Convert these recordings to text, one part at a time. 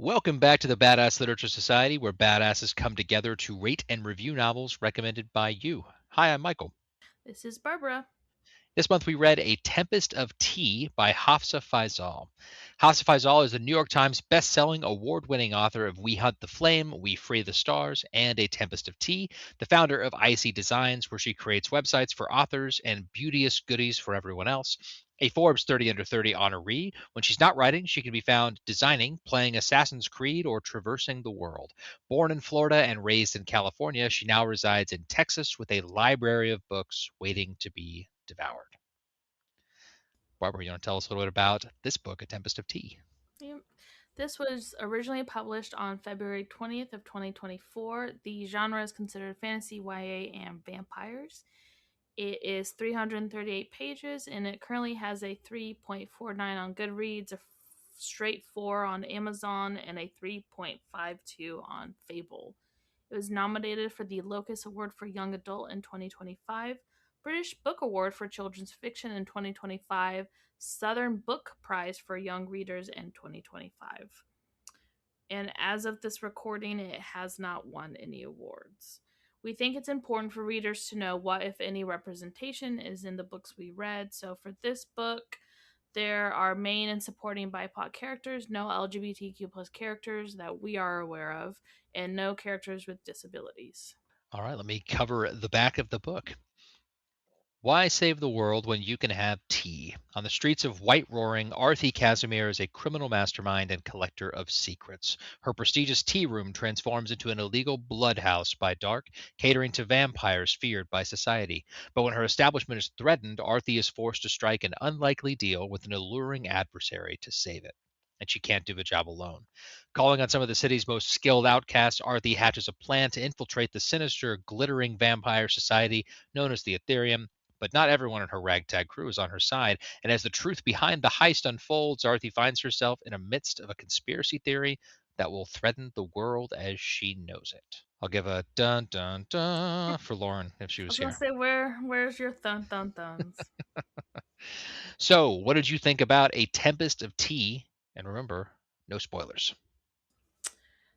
Welcome back to the Badass Literature Society, where badasses come together to rate and review novels recommended by you. Hi, I'm Michael. This is Barbara. This month we read A Tempest of Tea by Hafsah Faizal. Hafsah Faizal is the New York Times best-selling, award-winning author of We Hunt the Flame, We Free the Stars, and A Tempest of Tea, the founder of Icy Designs, where she creates websites for authors and beauteous goodies for everyone else. A Forbes 30 Under 30 honoree, when she's not writing, she can be found designing, playing Assassin's Creed, or traversing the world. Born in Florida and raised in California, she now resides in Texas with a library of books waiting to be devoured. Barbara, you want to tell us a little bit about this book, A Tempest of Tea? Yep. This was originally published on February 20th of 2024. The genre is considered fantasy, YA, and vampires. It is 338 pages and it currently has a 3.49 on Goodreads, a straight 4 on Amazon, and a 3.52 on Fable. It was nominated for the Locus Award for Young Adult in 2025, British Book Award for Children's Fiction in 2025, Southern Book Prize for Young Readers in 2025. And as of this recording, it has not won any awards. We think it's important for readers to know what, if any, representation is in the books we read. So for this book, there are main and supporting BIPOC characters, no LGBTQ plus characters that we are aware of, and no characters with disabilities. All right, let me cover the back of the book. Why save the world when you can have tea? On the streets of White Roaring, Arthie Casimir is a criminal mastermind and collector of secrets. Her prestigious tea room transforms into an illegal bloodhouse by dark, catering to vampires feared by society. But when her establishment is threatened, Arthie is forced to strike an unlikely deal with an alluring adversary to save it. And she can't do the job alone. Calling on some of the city's most skilled outcasts, Arthie hatches a plan to infiltrate the sinister, glittering vampire society known as the Athereum, but not everyone in her ragtag crew is on her side, and as the truth behind the heist unfolds, Arthie finds herself in the midst of a conspiracy theory that will threaten the world as she knows it. I'll give a dun dun dun for Lauren if she I was was gonna here. say, where's your thun thun thuns? So, what did you think about A Tempest of Tea? And remember, no spoilers.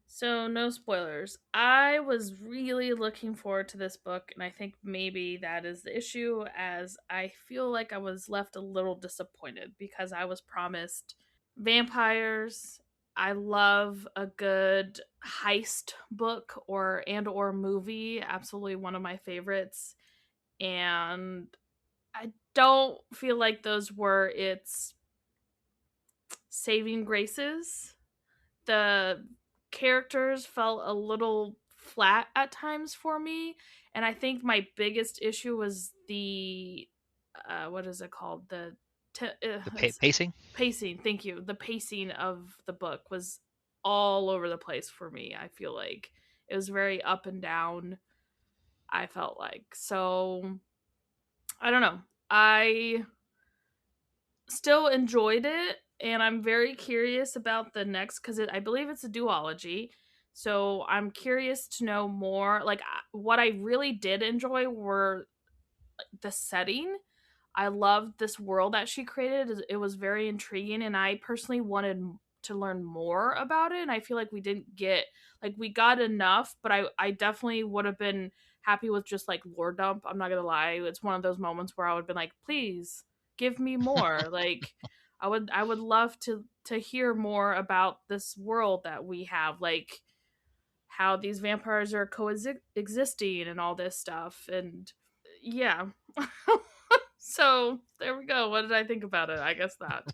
So, no spoilers. I was really looking forward to this book, and I think maybe that is the issue, as I feel like I was left a little disappointed because I was promised vampires. I love a good heist book or movie, absolutely one of my favorites. And I don't feel like those were its saving graces. The characters felt a little flat at times for me, and I think my biggest issue was the what is it called, The pacing? pacing. Thank you. The pacing of the book was all over the place for me. I feel like it was very up and down. I felt like, so I don't know. I still enjoyed it, and I'm very curious about the next, because I believe it's a duology. So I'm curious to know more. Like, what I really did enjoy were the setting. I loved this world that she created. It was very intriguing, and I personally wanted to learn more about it. And I feel like we didn't get, like, we got enough, but I definitely would have been happy with just like lore dump. I'm not gonna lie, it's one of those moments where I would have been like, please give me more. Like, I would love to hear more about this world that we have, like how these vampires are coexisting and all this stuff. And yeah. So there we go. What did I think about it? I guess that.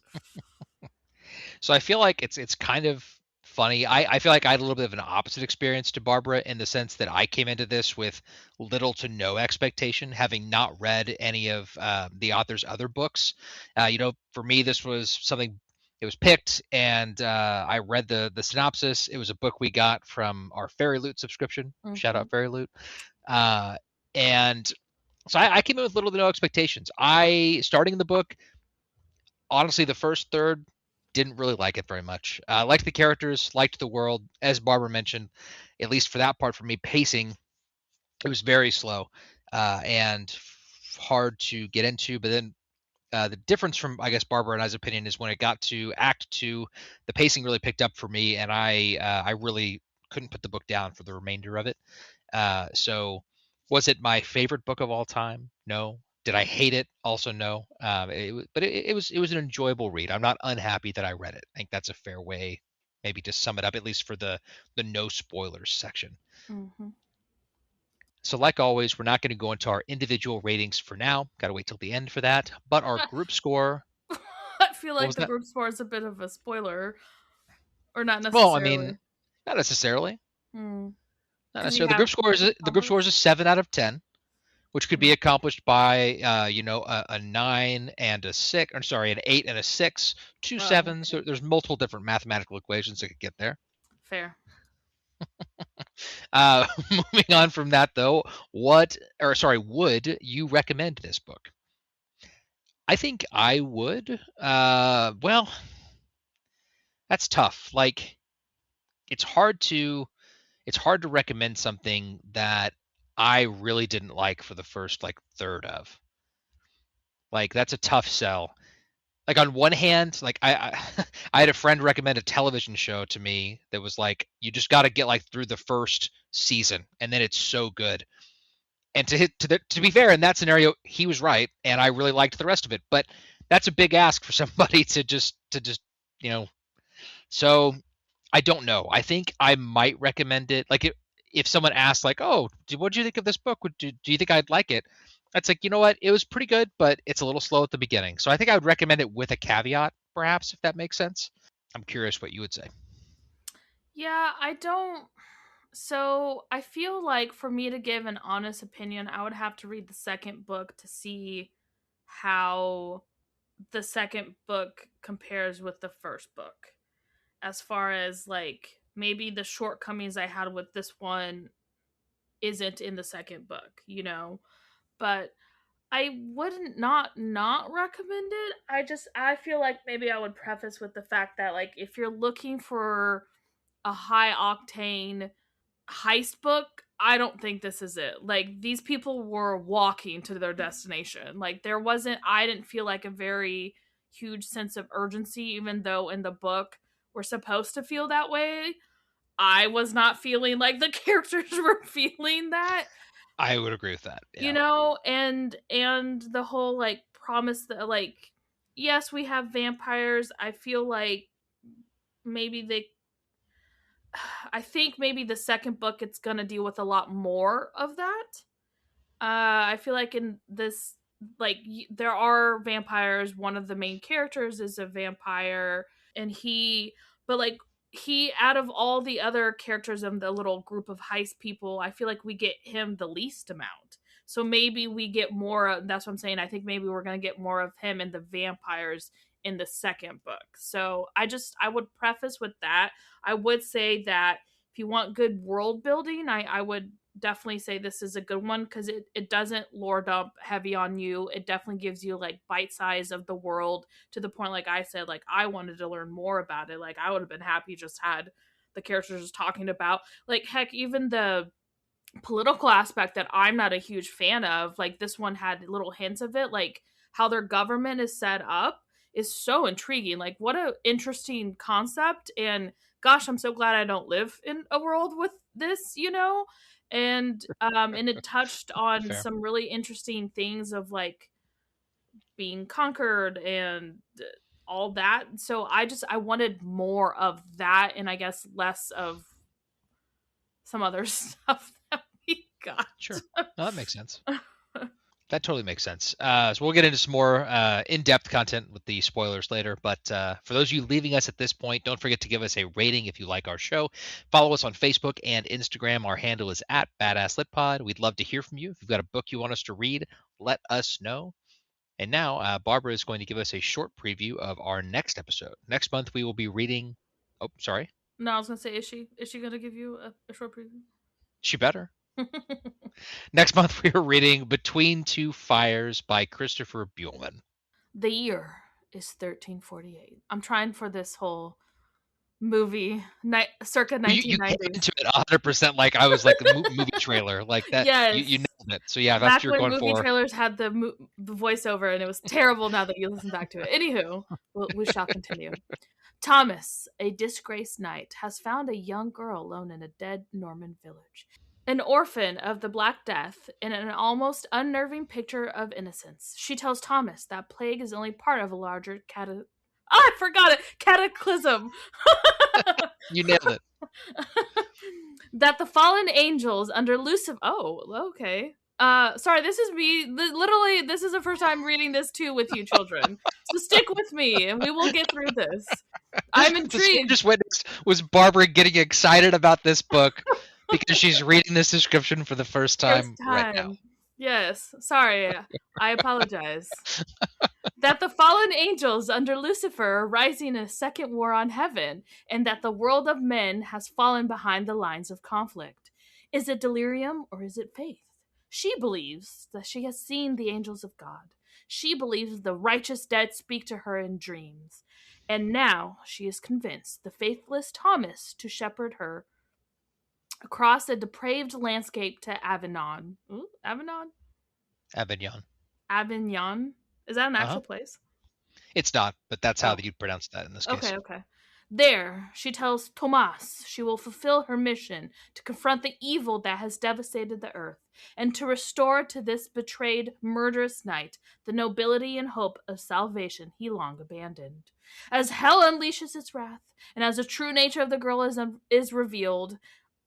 So I feel like it's kind of funny. I feel like I had a little bit of an opposite experience to Barbara in the sense that I came into this with little to no expectation, having not read any of the author's other books. For me, this was something. It was picked, and I read the synopsis. It was a book we got from our Fairy Loot subscription. Shout Mm-hmm. out Fairy Loot. And so I came in with little to no expectations. I starting the book, honestly, the first third didn't really like it very much. Liked the characters, liked the world. As Barbara mentioned, at least for that part for me, pacing, it was very slow and hard to get into. But then the difference from, I guess, Barbara and I's opinion is when it got to Act Two, the pacing really picked up for me, and I really couldn't put the book down for the remainder of it. So, was it my favorite book of all time? No. Did I hate it? Also, no. But it was an enjoyable read. I'm not unhappy that I read it. I think that's a fair way, maybe, to sum it up, at least for the no spoilers section. Mm-hmm. So, like always, we're not going to go into our individual ratings for now. Got to wait till the end for that. But our group score, I feel what like was the that? group score is a bit of a spoiler, or not Well, I necessarily. mean, not necessarily. Not Not because you necessarily. The have group score is the group score is a 7 out of 10, which could be accomplished by a 9 and a 6, or sorry, an 8 and a 6, two Oh, sevens. okay. There's multiple different mathematical equations that could get there. Fair. Moving on from that, though, would you recommend this book? I think I would. Well, that's tough. Like, it's hard to it's hard to recommend something that I really didn't like for the first like third of. Like, that's a tough sell. Like, on one hand, like I had a friend recommend a television show to me that was like, you just got to get like through the first season and then it's so good. And to be fair, in that scenario, he was right, and I really liked the rest of it. But that's a big ask for somebody to just you know. So I don't know. I think I might recommend it. Like, if someone asked, like, "Oh, what do you think of this book? Do you think I'd like it?" That's like, you know what? It was pretty good, but it's a little slow at the beginning. So I think I would recommend it with a caveat, perhaps, if that makes sense. I'm curious what you would say. Yeah, I don't. So I feel like for me to give an honest opinion, I would have to read the second book to see how the second book compares with the first book. As far as like maybe the shortcomings I had with this one isn't in the second book, But I wouldn't not recommend it. I feel like maybe I would preface with the fact that like if you're looking for a high octane heist book, I don't think this is it. Like these people were walking to their destination. Like I didn't feel like a very huge sense of urgency even though in the book we're supposed to feel that way. I was not feeling like the characters were feeling that, I would agree with that. Yeah. and the whole like promise that like yes, we have vampires. I feel like maybe they I think maybe the second book it's going to deal with a lot more of that. I feel like in this, like, there are vampires. One of the main characters is a vampire, and but like, out of all the other characters in the little group of heist people, I feel like we get him the least amount. So maybe we get more. That's what I'm saying. I think maybe we're going to get more of him and the vampires in the second book. So I would preface with that. I would say that if you want good world building, I would definitely say this is a good one because it doesn't lore dump heavy on you. It definitely gives you like bite size of the world to the point, like I said, like I wanted to learn more about it. Like I would have been happy just had the characters just talking about, like, heck, even the political aspect that I'm not a huge fan of, like this one had little hints of it, like how their government is set up is so intriguing. Like what a interesting concept, and gosh, I'm so glad I don't live in a world with this, and it touched on Fair. some really interesting things of like being conquered and all that. So I wanted more of that, and I guess less of some other stuff that we got. Sure. No, that makes sense. That totally makes sense. So we'll get into some more in-depth content with the spoilers later. But for those of you leaving us at this point, don't forget to give us a rating if you like our show. Follow us on Facebook and Instagram. Our handle is at BadassLitPod. We'd love to hear from you. If you've got a book you want us to read, let us know. And now Barbara is going to give us a short preview of our next episode. Next month we will be reading. Oh, sorry. No, I was gonna say, is she gonna give you a short preview? She better. Next month we are reading Between Two Fires by Christopher Buehlman. The year is 1348. I'm trying for this whole movie, circa You came 1990s. into it 100% like I was like a movie trailer like that. You Yes. nailed nailed it. So yeah, that's what Back you're when going movie for. trailers had the voiceover, and it was terrible now that you listen back to it. Anywho, we shall continue. Thomas, a disgraced knight, has found a young girl alone in a dead Norman village. An orphan of the Black Death, in an almost unnerving picture of innocence. She tells Thomas that plague is only part of a larger I forgot it! Cataclysm! You nailed it. That the fallen angels under Lucifer. Oh, okay. Sorry, this is me. Literally, this is the first time reading this too with you children. So stick with me, and we will get through this. I'm The intrigued. just witnessed was Barbara getting excited about this book because she's reading this description for the first First time right now. time. Yes. Sorry. I apologize. That the fallen angels under Lucifer are rising a second war on heaven, and that the world of men has fallen behind the lines of conflict. Is it delirium or is it faith? She believes that she has seen the angels of God. She believes the righteous dead speak to her in dreams. And now she is convinced the faithless Thomas to shepherd her across a depraved landscape to Avignon. Ooh, Avignon? Avignon. Avignon? Is that an Uh-huh. actual place? It's not, but that's how Oh. you'd pronounce that in this case. Okay. There, she tells Tomas she will fulfill her mission to confront the evil that has devastated the earth, and to restore to this betrayed, murderous knight the nobility and hope of salvation he long abandoned. As hell unleashes its wrath, and as the true nature of the girl is revealed,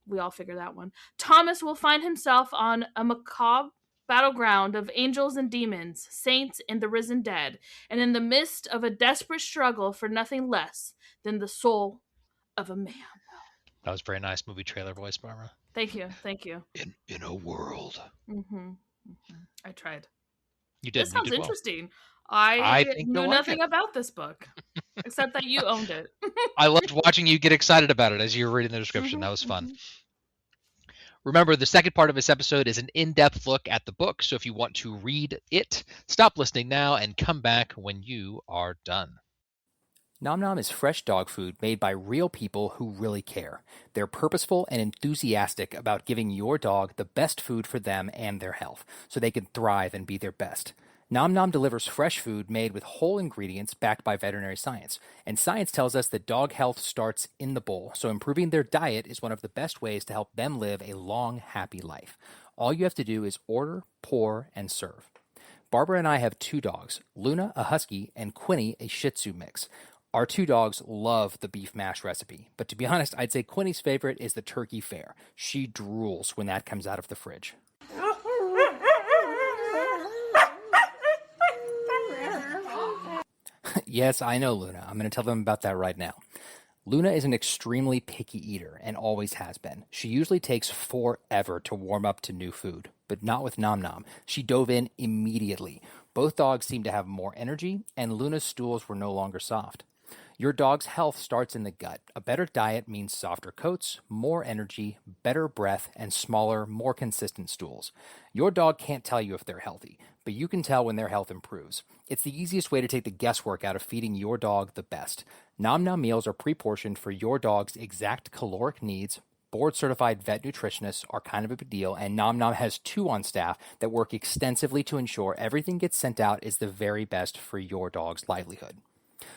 we all figure that one, Thomas will find himself on a macabre battleground of angels and demons, saints and the risen dead, and in the midst of a desperate struggle for nothing less than the soul of a man. That was very nice movie trailer voice, Barbara. Thank you. In a world. I tried. You did. This sounds you did interesting. Well. I think knew you'll like nothing it. about this book, except that you owned it. I loved watching you get excited about it as you were reading the description. That was fun. Remember, the second part of this episode is an in-depth look at the book, so if you want to read it, stop listening now and come back when you are done. Nom Nom is fresh dog food made by real people who really care. They're purposeful and enthusiastic about giving your dog the best food for them and their health, so they can thrive and be their best. Nom Nom delivers fresh food made with whole ingredients backed by veterinary science. And science tells us that dog health starts in the bowl, so improving their diet is one of the best ways to help them live a long, happy life. All you have to do is order, pour, and serve. Barbara and I have 2 dogs, Luna, a husky, and Quinny, a Shih Tzu mix. Our 2 dogs love the beef mash recipe, but to be honest, I'd say Quinny's favorite is the turkey fare. She drools when that comes out of the fridge. Yes, I know, Luna. I'm going to tell them about that right now. Luna is an extremely picky eater and always has been. She usually takes forever to warm up to new food, but not with Nom Nom. She dove in immediately. Both dogs seemed to have more energy, and Luna's stools were no longer soft. Your dog's health starts in the gut. A better diet means softer coats, more energy, better breath, and smaller, more consistent stools. Your dog can't tell you if they're healthy, but you can tell when their health improves. It's the easiest way to take the guesswork out of feeding your dog the best. Nom Nom meals are pre-portioned for your dog's exact caloric needs. Board-certified vet nutritionists are kind of a big deal, and Nom Nom has 2 on staff that work extensively to ensure everything gets sent out is the very best for your dog's livelihood.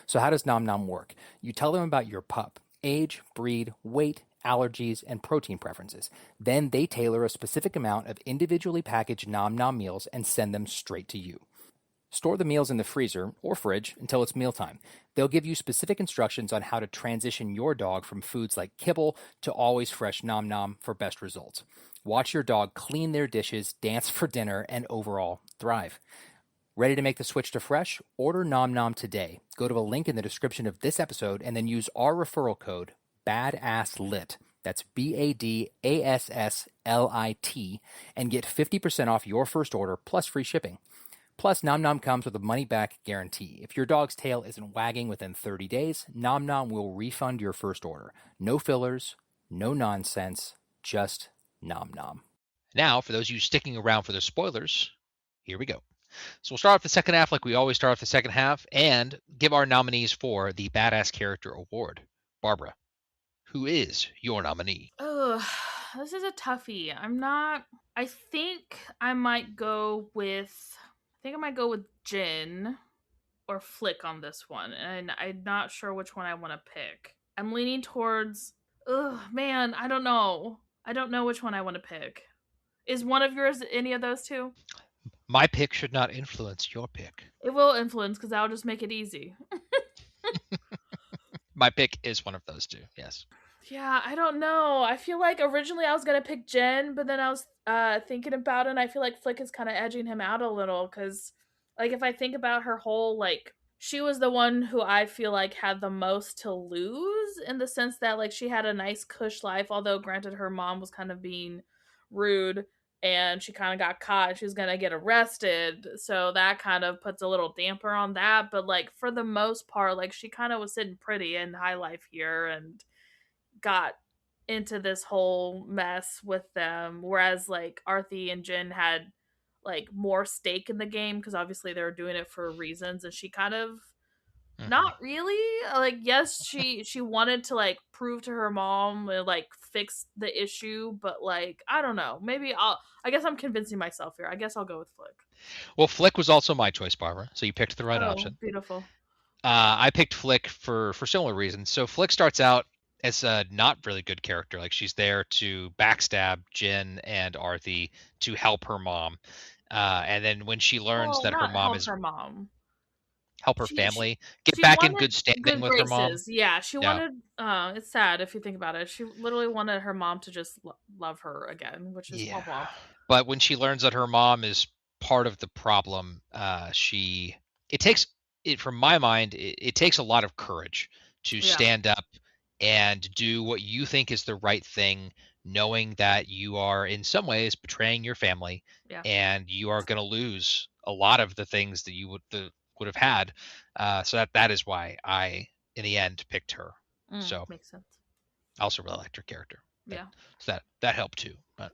So how does Nom Nom work? You tell them about your pup, age, breed, weight, allergies, and protein preferences. Then they tailor a specific amount of individually packaged Nom Nom meals and send them straight to you. Store the meals in the freezer or fridge until it's mealtime. They'll give you specific instructions on how to transition your dog from foods like kibble to always fresh Nom Nom for best results. Watch your dog clean their dishes, dance for dinner, and overall thrive. Ready to make the switch to fresh? Order Nom Nom today. Go to a link in the description of this episode and then use our referral code BADASSLIT. That's BADASSLIT and get 50% off your first order plus free shipping. Plus, Nom Nom comes with a money-back guarantee. If your dog's tail isn't wagging within 30 days, Nom Nom will refund your first order. No fillers, no nonsense, just Nom Nom. Now, for those of you sticking around for the spoilers, here we go. So we'll start off the second half like we always start off the second half and give our nominees for the Badass Character Award. Barbara, who is your nominee? Oh, this is a toughie. I I think I might go with Jin or Flick on this one, and I'm not sure which one I want to pick. I'm leaning towards. Ugh, man, I don't know. I don't know which one I want to pick. Is one of yours any of those two? My pick should not influence your pick. It will influence because I'll just make it easy. My pick is one of those two. Yes. Yeah, I don't know. I feel like originally I was gonna pick Jen, but then I was thinking about it, and I feel like Flick is kind of edging him out a little because, like, if I think about her whole like, she was the one who I feel like had the most to lose in the sense that like she had a nice cush life, although granted her mom was kind of being rude and she kind of got caught and she was gonna get arrested, so that kind of puts a little damper on that. But like for the most part, like she kind of was sitting pretty in high life here and got into this whole mess with them, whereas like Arthie and Jin had like more stake in the game because obviously they were doing it for reasons, and she kind of not really like, yes, she wanted to like prove to her mom and like fix the issue, but like I don't know, maybe I guess I'm convincing myself here. I guess I'll go with Flick. Well, Flick was also my choice, Barbara, so you picked the right option. Beautiful. I picked Flick for similar reasons. So Flick starts out as a not really good character. Like she's there to backstab Jin and Arthie to help her mom. And then when she learns that her mom is help her family, get she back in good standing with her mom. Yeah, she wanted. It's sad if you think about it. She literally wanted her mom to just love her again, which is womp womp. But when she learns that her mom is part of the problem, it takes it from my mind. It takes a lot of courage to stand up and do what you think is the right thing, knowing that you are in some ways betraying your family, and you are going to lose a lot of the things that you would have had. So that is why I, in the end, picked her. So makes sense. I also really liked her character. Yeah. So that helped too. But.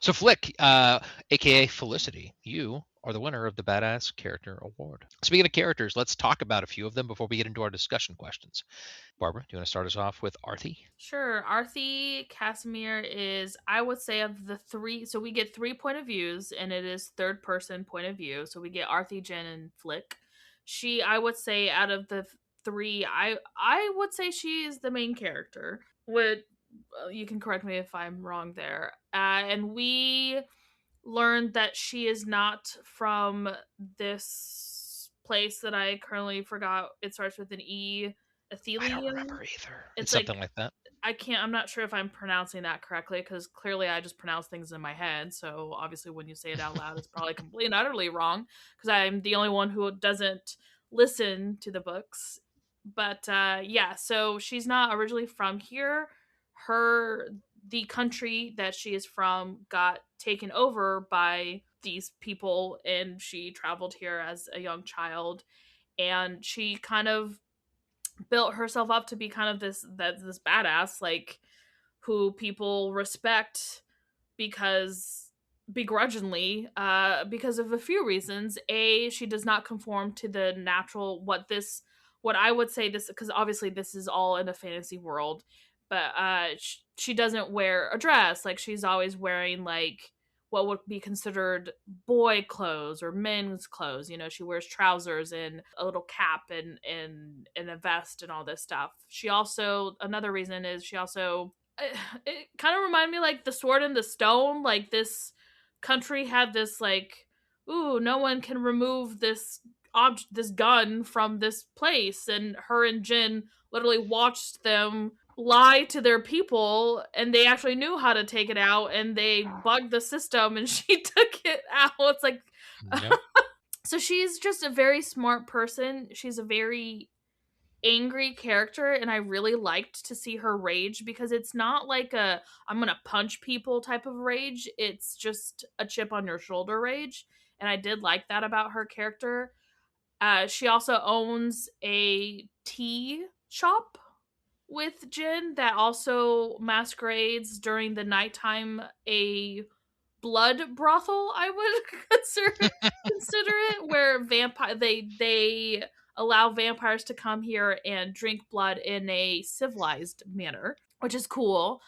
So Flick, aka Felicity, you are the winner of the Badass Character Award. Speaking of characters, let's talk about a few of them before we get into our discussion questions. Barbara, do you want to start us off with Arthie? Sure. Arthie Casimir is, I would say, of the three. So we get 3 point of views, and it is third person point of view. So we get Arthie, Jen, and Flick. She, I would say, out of the 3, I would say she is the main character. You can correct me if I'm wrong there. And we learned that she is not from this place that I currently forgot. It starts with an E. Athereum. I don't remember either. It's something like that. I'm not sure if I'm pronouncing that correctly because clearly I just pronounce things in my head. So obviously when you say it out loud, it's probably completely and utterly wrong because I'm the only one who doesn't listen to the books. But yeah, so she's not originally from here. The country that she is from got taken over by these people, and she traveled here as a young child, and she kind of built herself up to be kind of this badass, like, who people respect because begrudgingly, because of a few reasons. A, she does not conform to the natural what I would say this, because obviously this is all in a fantasy world, but she doesn't wear a dress. Like, she's always wearing like what would be considered boy clothes or men's clothes. You know, she wears trousers and a little cap and a vest and all this stuff. She also, another reason is she also, it kind of reminded me like the Sword in the Stone. Like, this country had this like, ooh, no one can remove this gun from this place, and her and Jin literally watched them lie to their people, and they actually knew how to take it out, and they bugged the system, and she took it out. It's like, yep. So she's just a very smart person. She's a very angry character, and I really liked to see her rage because it's not like a I'm gonna punch people type of rage. It's just a chip on your shoulder rage, and I did like that about her character. She also owns a tea shop with Jin that also masquerades during the nighttime a blood brothel, I would consider it, where they allow vampires to come here and drink blood in a civilized manner, which is cool.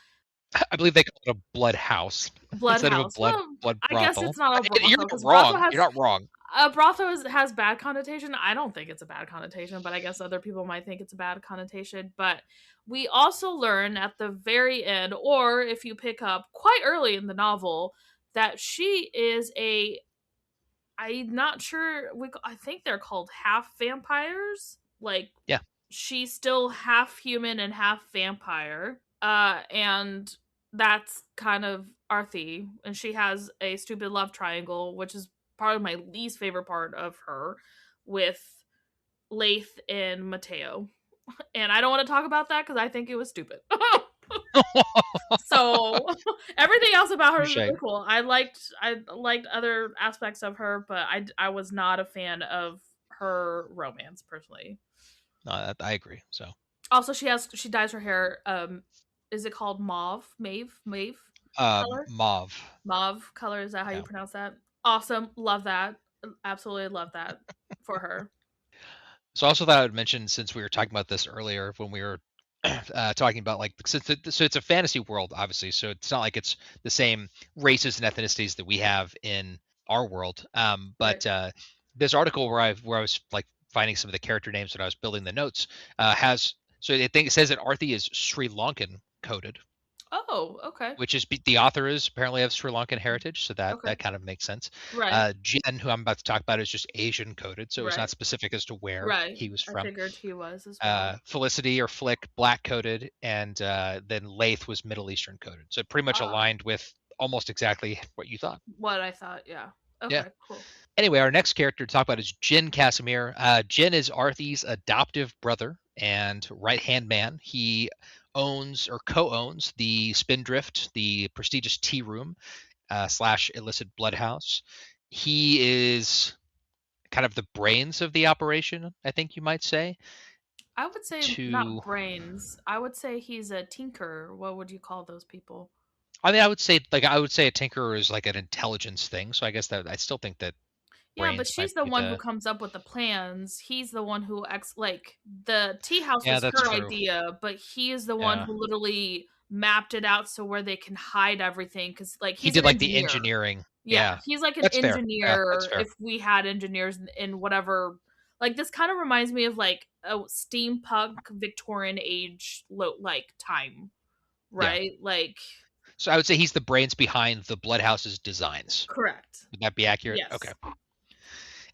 I believe they call it a bloodhouse instead of a Bloodhouse. Well, blood I guess brothel. it's not a You're brothel not because brothel wrong. has You're not wrong. brothel has bad connotation. I don't think it's a bad connotation, but I guess other people might think it's a bad connotation. But we also learn at the very end, or if you pick up quite early in the novel, that she is a. I'm not sure. I think they're called half vampires. Like, Yeah. she's still half human and half vampire. And that's kind of Arthie, and she has a stupid love triangle, which is probably my least favorite part of her, with Laith and Mateo. And I don't want to talk about that because I think it was stupid. So everything else about her is Touche. really cool. I liked other aspects of her, but I was not a fan of her romance personally. No, I agree. So Also, she dyes her hair. Is it called mauve color? mauve. Mauve color. Is that how Yeah. you pronounce that? Awesome. Love that. Absolutely love that for her. So I also thought I would mention, since we were talking about this earlier when we were talking about, like, so it's a fantasy world, obviously, so it's not like it's the same races and ethnicities that we have in our world. But this article where I was like finding some of the character names when I was building the notes has, so it says that Arthie is Sri Lankan coded. Oh, okay. Which is, the author is apparently of Sri Lankan heritage, so that kind of makes sense. Right. Jen, who I'm about to talk about, is just Asian coded, so it's Right. not specific as to where Right. he was I from. figured he was as well. Felicity or Flick, black coded, and then Laith was Middle Eastern coded. So it pretty much aligned with almost exactly what you thought. What I thought, yeah. Okay, Yeah. cool. Anyway, our next character to talk about is Jin Casimir. Jin is Arthie's adoptive brother and right-hand man. He owns or co-owns the Spindrift, the prestigious tea room / illicit bloodhouse. He is kind of the brains of the operation, I think you might say. I would say not brains. I would say he's a tinker. What would you call those people? I mean, I would say a tinkerer is like an intelligence thing. So I guess that I still think that. Yeah, but she's the one who comes up with the plans. He's the one who like the tea house was her idea, but he is the one who literally mapped it out so where they can hide everything, because like he did like the engineering. Yeah, he's like an engineer. If we had engineers in whatever, like, this kind of reminds me of like a steampunk Victorian age like time, right? Like, so I would say he's the brains behind the bloodhouse's designs. Correct. Would that be accurate? Yes. Okay.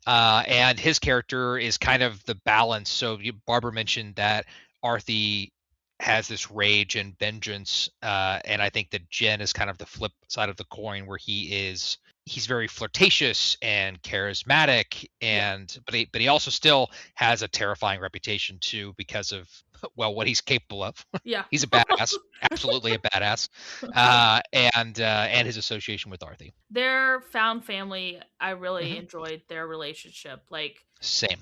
And his character is kind of the balance. So Barbara mentioned that Arthie has this rage and vengeance, and I think that Jen is kind of the flip side of the coin, where he's very flirtatious and charismatic, and but he also still has a terrifying reputation too, because of, well, what he's capable of. Yeah. He's a badass, absolutely a badass, and his association with Arthie. Their found family, I really enjoyed their relationship. Like, same.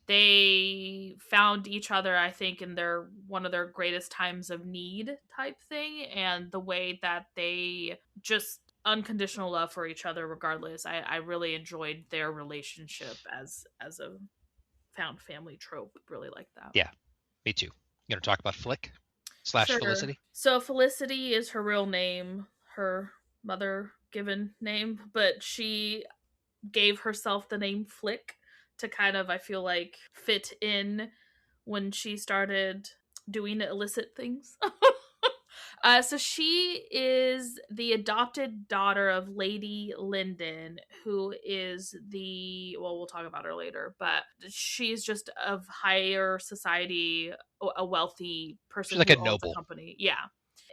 They found each other, I think, in one of their greatest times of need type thing, and the way that they just unconditional love for each other regardless. I really enjoyed their relationship as a found family trope. Really like that. Yeah, me too. You want to talk about Flick / Felicity? So Felicity is her real name, her mother given name, but she gave herself the name Flick to kind of, I feel like, fit in when she started doing illicit things. So she is the adopted daughter of Lady Linden, who is we'll talk about her later, but she's just of higher society, a wealthy person. She's like who a owns noble. a company. Yeah.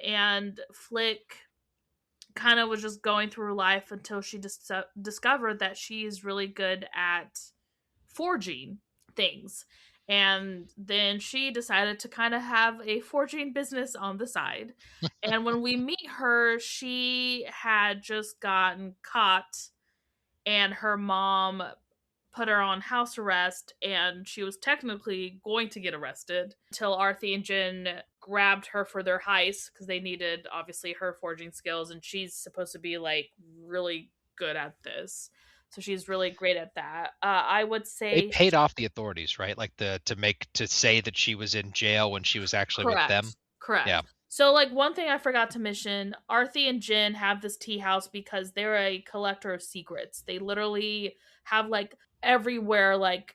And Flick kind of was just going through life until she discovered that she is really good at forging things. And then she decided to kind of have a forging business on the side. And when we meet her, she had just gotten caught, and her mom put her on house arrest, and she was technically going to get arrested until Arthie and Jen grabbed her for their heist, because they needed, obviously, her forging skills, and she's supposed to be like really good at this. So she's really great at that. I would say they paid off the authorities, right? Like to say that she was in jail when she was actually with them. Correct. Yeah. So, like, one thing I forgot to mention, Arthie and Jen have this tea house because they're a collector of secrets. They literally have, like, everywhere, like,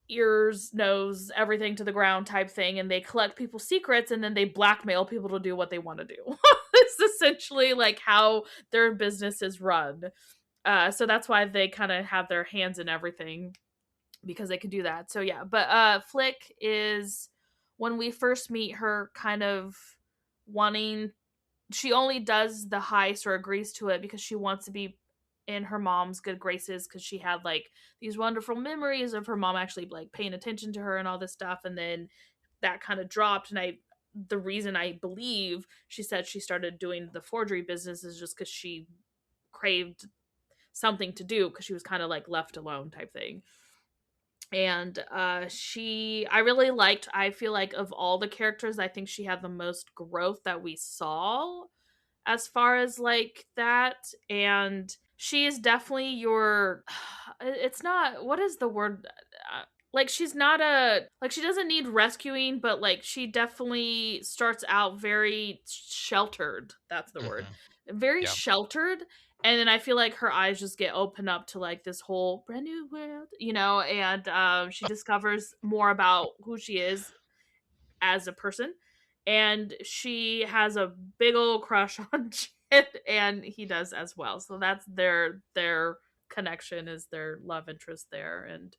ears, nose, everything to the ground type thing, and they collect people's secrets, and then they blackmail people to do what they want to do. It's essentially, like, how their business is run. So that's why they kind of have their hands in everything, because they can do that. So, yeah. But Flick is, when we first meet her, kind of wanting, she only does the heist or agrees to it because she wants to be in her mom's good graces, because she had like these wonderful memories of her mom actually like paying attention to her and all this stuff, and then that kind of dropped. And the reason I believe she said she started doing the forgery business is just because she craved something to do, because she was kind of like left alone type thing. And I really liked, I feel like of all the characters, I think she had the most growth that we saw as far as like that. And she is definitely your, it's not, what is the word, like she's not a, like she doesn't need rescuing, but like she definitely starts out very sheltered, that's the word, very Yeah. sheltered. And then I feel like her eyes just get opened up to like this whole brand new world, and she discovers more about who she is as a person, and she has a big old crush on Jin, and he does as well. So that's their connection, is their love interest there. And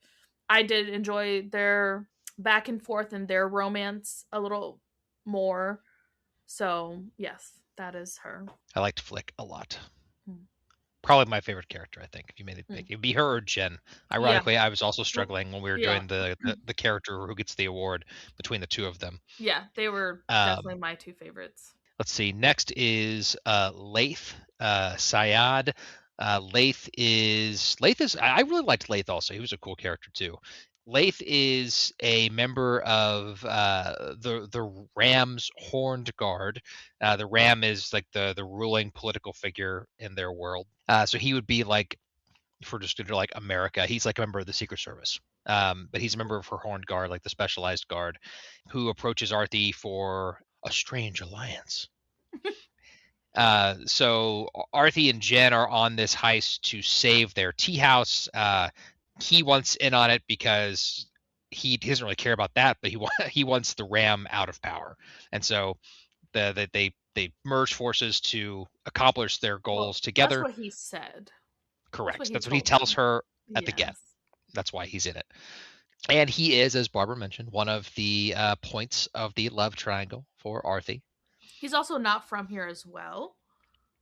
I did enjoy their back and forth and their romance a little more. So yes, that is her. I liked Flick a lot. Hmm. Probably my favorite character, I think, if you made it pick. It'd be her or Jen. Hmm. Yeah. Ironically, I was also struggling when we were Yeah. doing the character who gets the award between the two of them. Yeah, they were definitely my two favorites. Let's see. Next is Laith, Syad. Laith is I really liked Laith also. He was a cool character too. Laith is a member of the Ram's Horned Guard. The Ram is like the ruling political figure in their world. So he would be like, if we're just going to like America, he's like a member of the Secret Service. But he's a member of her Horned Guard, like the specialized guard, who approaches Arthie for a strange alliance. So Arthie and Jen are on this heist to save their tea house. He wants in on it because he doesn't really care about that, but he wants the Ram out of power, and so they merge forces to accomplish their goals together. That's what he said. Correct. That's what he tells her at the get. That's why he's in it. And he is, as Barbara mentioned, one of the points of the love triangle for Arthie. He's also not from here as well.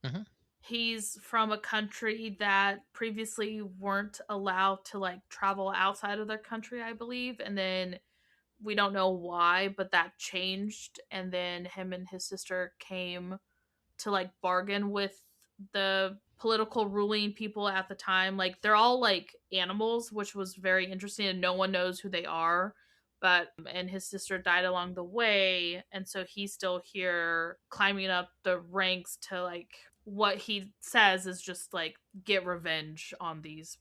Mm-hmm. He's from a country that previously weren't allowed to like travel outside of their country, I believe. And then we don't know why, but that changed. And then him and his sister came to like bargain with the political ruling people at the time. Like they're all like animals, which was very interesting, and no one knows who they are. But and his sister died along the way, and so he's still here climbing up the ranks to like, what he says is just like get revenge on these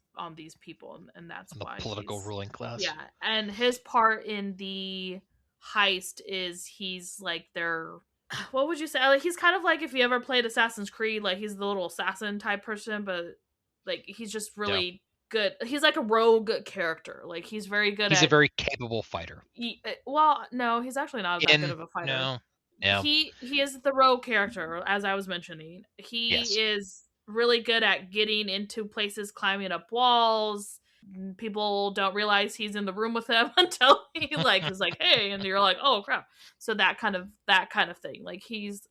people, and that's on the why political ruling class. Yeah, and his part in the heist is he's like their, what would you say? Like he's kind of like if you ever played Assassin's Creed, like he's the little assassin type person, but like he's just really good. He's like a rogue character. Like he's very good. He's a very capable fighter. Well, no, he's actually not that good of a fighter. No. He is the rogue character, as I was mentioning. He is really good at getting into places, climbing up walls. People don't realize he's in the room with them until he like is like, hey, and you're like, oh crap. So that kind of thing. Like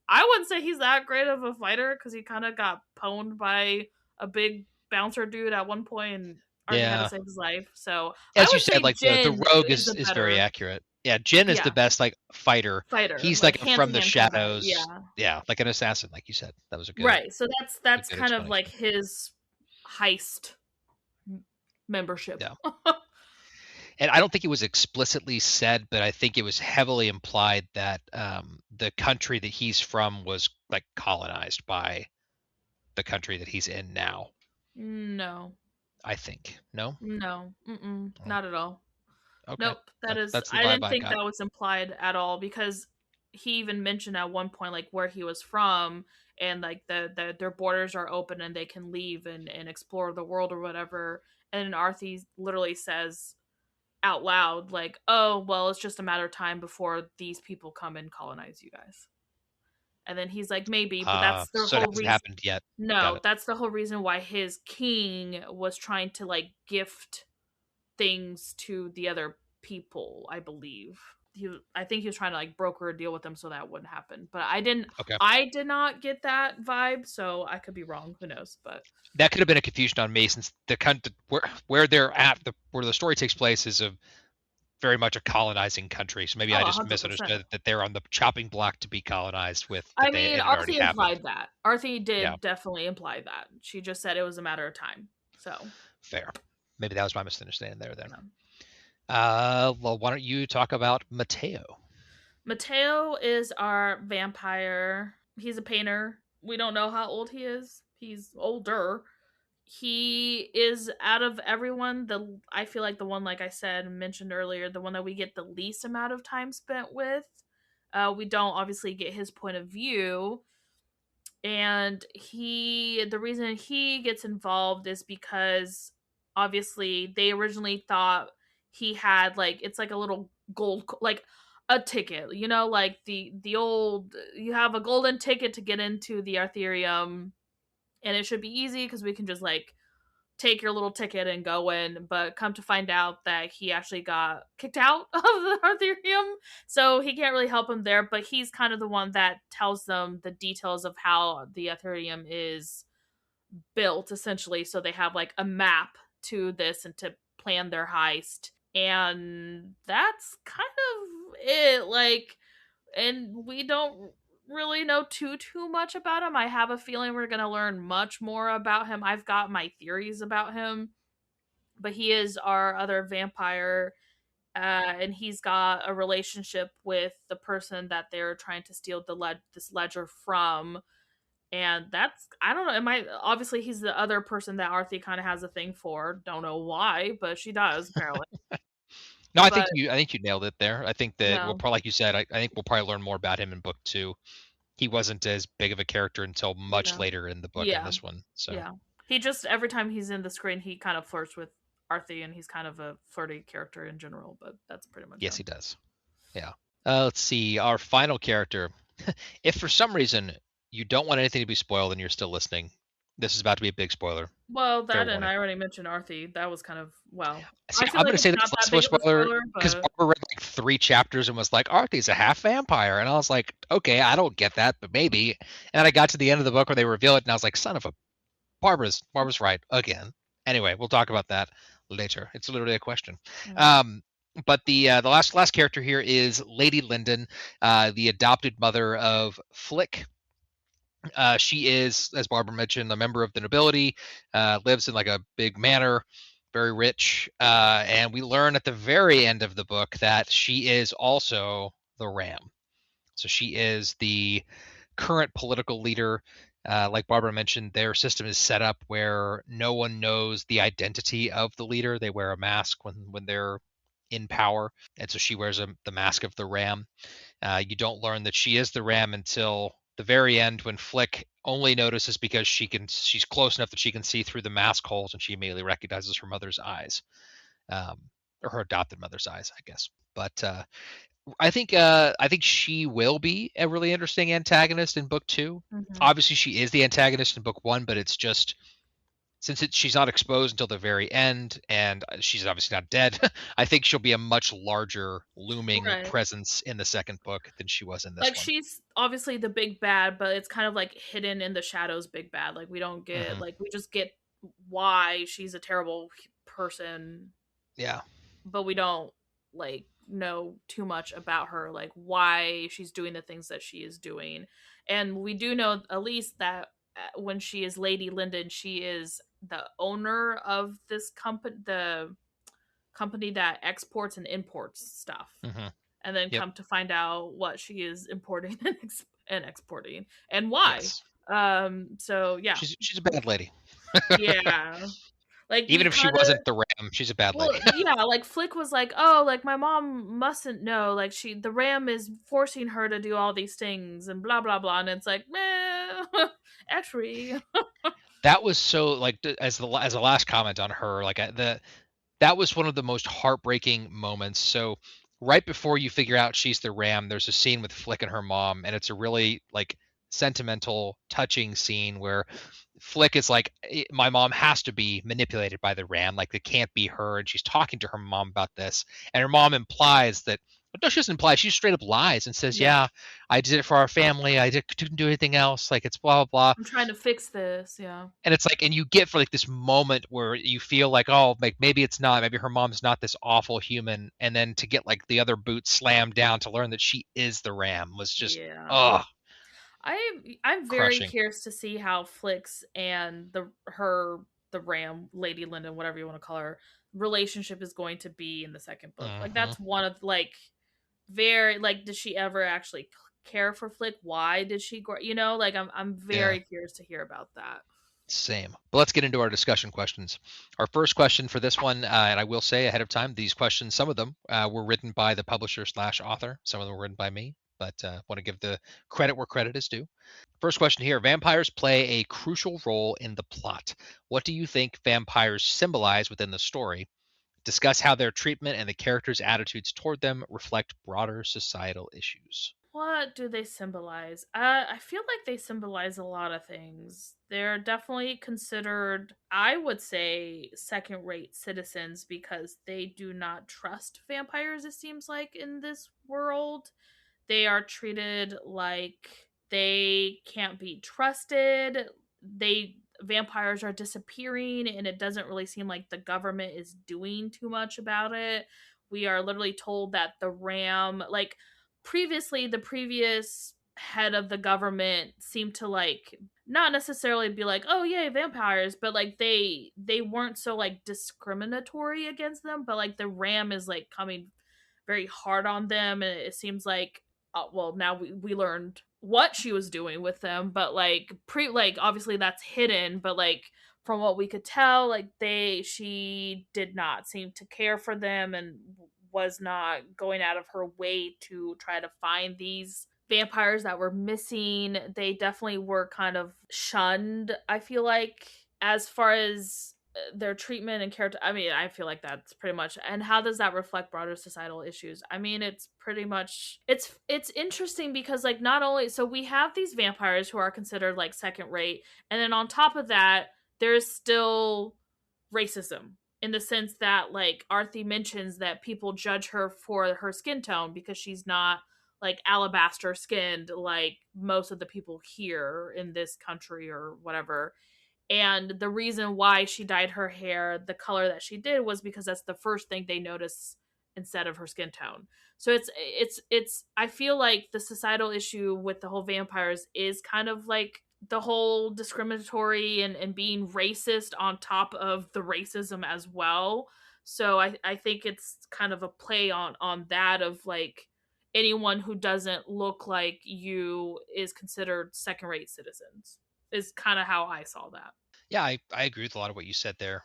I wouldn't say he's that great of a fighter, because he kind of got pwned by a big bouncer dude at one point and already had to save his life. So as you said, like the rogue is very accurate. Yeah, Jin is the best like fighter. He's like from the shadows. Yeah, like an assassin, like you said. That was a good right. So that's kind of like his heist membership. Yeah. And I don't think it was explicitly said, but I think it was heavily implied that the country that he's from was like colonized by the country that he's in now. No. I think. No? No. Not at all. Okay. Nope. I didn't think that was implied at all, because he even mentioned at one point like where he was from, and like their borders are open and they can leave and explore the world or whatever. And Arthie literally says out loud like, oh well, it's just a matter of time before these people come and colonize you guys. And then he's like, maybe, but that's the So it whole hasn't reason. happened yet. Got No, it. that's the whole reason why his king was trying to like gift things to the other people, I believe. I think he was trying to like broker a deal with them so that wouldn't happen. But Okay. I did not get that vibe, so I could be wrong. Who knows? But That could have been a confusion on me, since the country where they're at, where the story takes place, is a very much a colonizing country. So maybe oh, I just 100%. misunderstood that they're on the chopping block to be colonized with, I that mean, it had already Arthie happened. implied that. Arthie Yeah, did definitely imply that. She just said it was a matter of time. So, fair. Maybe that was my misunderstanding there then. no. Well, why don't you talk about Mateo? Mateo is our vampire. He's a painter. We don't know how old he is. He's older. He is, out of everyone, I feel like the one, like I said, mentioned earlier, the one that we get the least amount of time spent with. We don't obviously get his point of view, and the reason he gets involved is because obviously they originally thought he had like, it's like a little gold, like a ticket, like the old, you have a golden ticket to get into the Athereum, and it should be easy because we can just like take your little ticket and go in. But come to find out that he actually got kicked out of the Arthurium, so he can't really help him there. But he's kind of the one that tells them the details of how the Athereum is built, essentially. So they have like a map to this and to plan their heist. And that's kind of it. Like, and we don't really know too much about him. I have a feeling we're going to learn much more about him. I've got my theories about him, but he is our other vampire, and he's got a relationship with the person that they're trying to steal this ledger from. And that's, I don't know, obviously he's the other person that Arthie kind of has a thing for. Don't know why, but she does apparently. No, I But think you nailed it there. I think that we'll no, probably, like you said, I think we'll probably learn more about him in book 2. He wasn't as big of a character until much no, later in the book in yeah, this one. So yeah. He just, every time he's in the screen, he kind of flirts with Arthie, and he's kind of a flirty character in general. But that's pretty much yes, him. he does. Yeah. Let's see, our final character. If for some reason you don't want anything to be spoiled and you're still listening, this is about to be a big spoiler. Well, Fair that, and warning. I already mentioned Arthie. That was kind of, well, See, I feel I'm like going to it's say not this that less of a big of a spoiler spoiler, because but Barbara read like 3 chapters and was like, Arthie's a half vampire. And I was like, okay, I don't get that, but maybe. And I got to the end of the book where they reveal it, and I was like, son of a, Barbara's right again. Anyway, we'll talk about that later. It's literally a question. But the last character here is Lady Linden, the adopted mother of Flick. She is, as Barbara mentioned, a member of the nobility, lives in like a big manor, very rich, and we learn at the very end of the book that she is also the Ram. So she is the current political leader. Like Barbara mentioned, their system is set up where no one knows the identity of the leader. They wear a mask when they're in power, and so she wears the mask of the Ram. You don't learn that she is the Ram until the very end, when Flick only notices because she's close enough that she can see through the mask holes, and she immediately recognizes her mother's eyes, or her adopted mother's eyes, I guess. But I think she will be a really interesting antagonist in book 2. Obviously, she is the antagonist in book 1, but it's just, since she's not exposed until the very end, and she's obviously not dead, I think she'll be a much larger looming right. presence in the second book than she was in this Like, one. she's obviously the big bad, but it's kind of like hidden in the shadows big bad. Like, we don't get, like, we just get why she's a terrible person. Yeah. But we don't, like, know too much about her, like, why she's doing the things that she is doing. And we do know at least that when she is Lady Linden, she is the owner of this company, the company that exports and imports stuff. And then come to find out what she is importing and exporting and why. Yes. So yeah, She's a bad lady. yeah. Like, we Even if she kind of, wasn't the ram, she's a bad well, lady. yeah, like Flick was like, "Oh, like my mom mustn't know. Like the ram is forcing her to do all these things and blah blah blah." And it's like, meh, actually, That was so like as the last comment on her, like that was one of the most heartbreaking moments. So right before you figure out she's the ram, there's a scene with Flick and her mom, and it's a really like sentimental, touching scene where Flick is like, my mom has to be manipulated by the ram, like it can't be her, and she's talking to her mom about this, and her mom implies that. No, she doesn't imply. She straight up lies and says, yeah, "Yeah, I did it for our family. Didn't do anything else. Like it's blah blah blah." I'm trying to fix this. Yeah, And it's like, and you get for like this moment where you feel like, oh, like maybe it's not, maybe her mom's not this awful human, and then to get like the other boot slammed down to learn that she is the ram was just, yeah. oh, I'm very crushing. curious to see how Flix and the Ram, Lady Linden, whatever you want to call her, relationship is going to be in the second book. Like, Hmm. that's one of like very like, did she ever actually care for Flick? Why did she like, I'm Yeah, very curious to hear about that. same. But let's get into our discussion questions. Our first question for this one, and I will say ahead of time, these questions, some of them were written by the publisher slash author, some of them were written by me, but want to give the credit where credit is due. First question here. Vampires play a crucial role in the plot. What do you think vampires symbolize within the story? Discuss how their treatment and the characters' attitudes toward them reflect broader societal issues. What do they symbolize? I feel like they symbolize a lot of things. They're definitely considered, I would say, second rate citizens because they do not trust vampires, it seems like, in this world. They are treated like they can't be trusted. Vampires are disappearing and it doesn't really seem like the government is doing too much about it. We are literally told that the ram, like, previously the previous head of the government seemed to like not necessarily be like, oh yay vampires, but like they weren't so like discriminatory against them, but like the ram is like coming very hard on them, and it seems like, well, now we learned what she was doing with them, but like obviously that's hidden, but like from what we could tell, like she did not seem to care for them and was not going out of her way to try to find these vampires that were missing. They definitely were kind of shunned, I feel like, as far as their treatment and character. I mean, I feel like that's pretty much. And how does that reflect broader societal issues? I mean, it's pretty much, it's interesting because like not only, so we have these vampires who are considered like second rate, and then on top of that there's still racism in the sense that like Arthie mentions that people judge her for her skin tone because she's not like alabaster skinned like most of the people here in this country or whatever. And the reason why she dyed her hair the color that she did was because that's the first thing they notice instead of her skin tone. So it's I feel like the societal issue with the whole vampires is kind of like the whole discriminatory and being racist on top of the racism as well. So I think it's kind of a play on that of like anyone who doesn't look like you is considered second rate citizens is kind of how I saw that. Yeah, I agree with a lot of what you said there.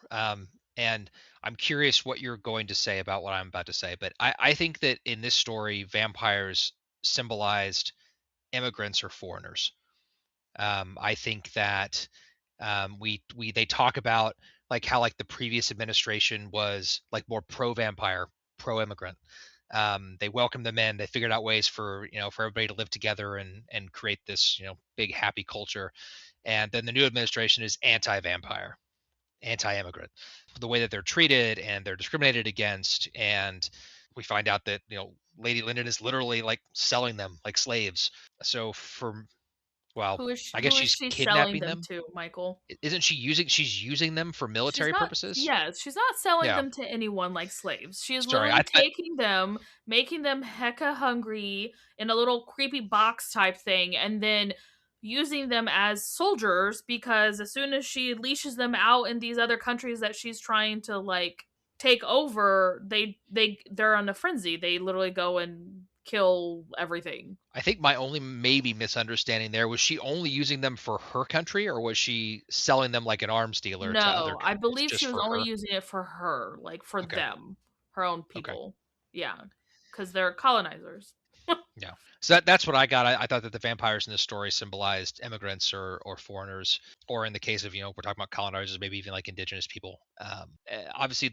And I'm curious what you're going to say about what I'm about to say. But I think that in this story, vampires symbolized immigrants or foreigners. I think that we they talk about like how like the previous administration was like more pro vampire, pro immigrant. They welcomed them in. They figured out ways for for everybody to live together and create this big happy culture. And then the new administration is anti-vampire, anti-immigrant. The way that they're treated and they're discriminated against, and we find out that Lady Linden is literally like selling them like slaves. So for well, I guess Who is she's she selling kidnapping them them. to, Michael? Isn't she using? She's using them for She's military not, purposes. yes, she's not selling Yeah. them to anyone like slaves. She is Sorry, literally taking them, making them hecka hungry in a little creepy box type thing, and then using them as soldiers because as soon as she leashes them out in these other countries that she's trying to like take over, they're on a frenzy. They literally go and kill everything. I think my only maybe misunderstanding there was she only using them for her country, or was she selling them like an arms dealer to other No, I countries believe she just was for only her? using it for her, like for Okay. them, her own Okay. people. Yeah, because they're colonizers. Yeah. So that's what I got. I thought that the vampires in this story symbolized immigrants or foreigners, or in the case of, we're talking about colonizers, maybe even like indigenous people. Obviously,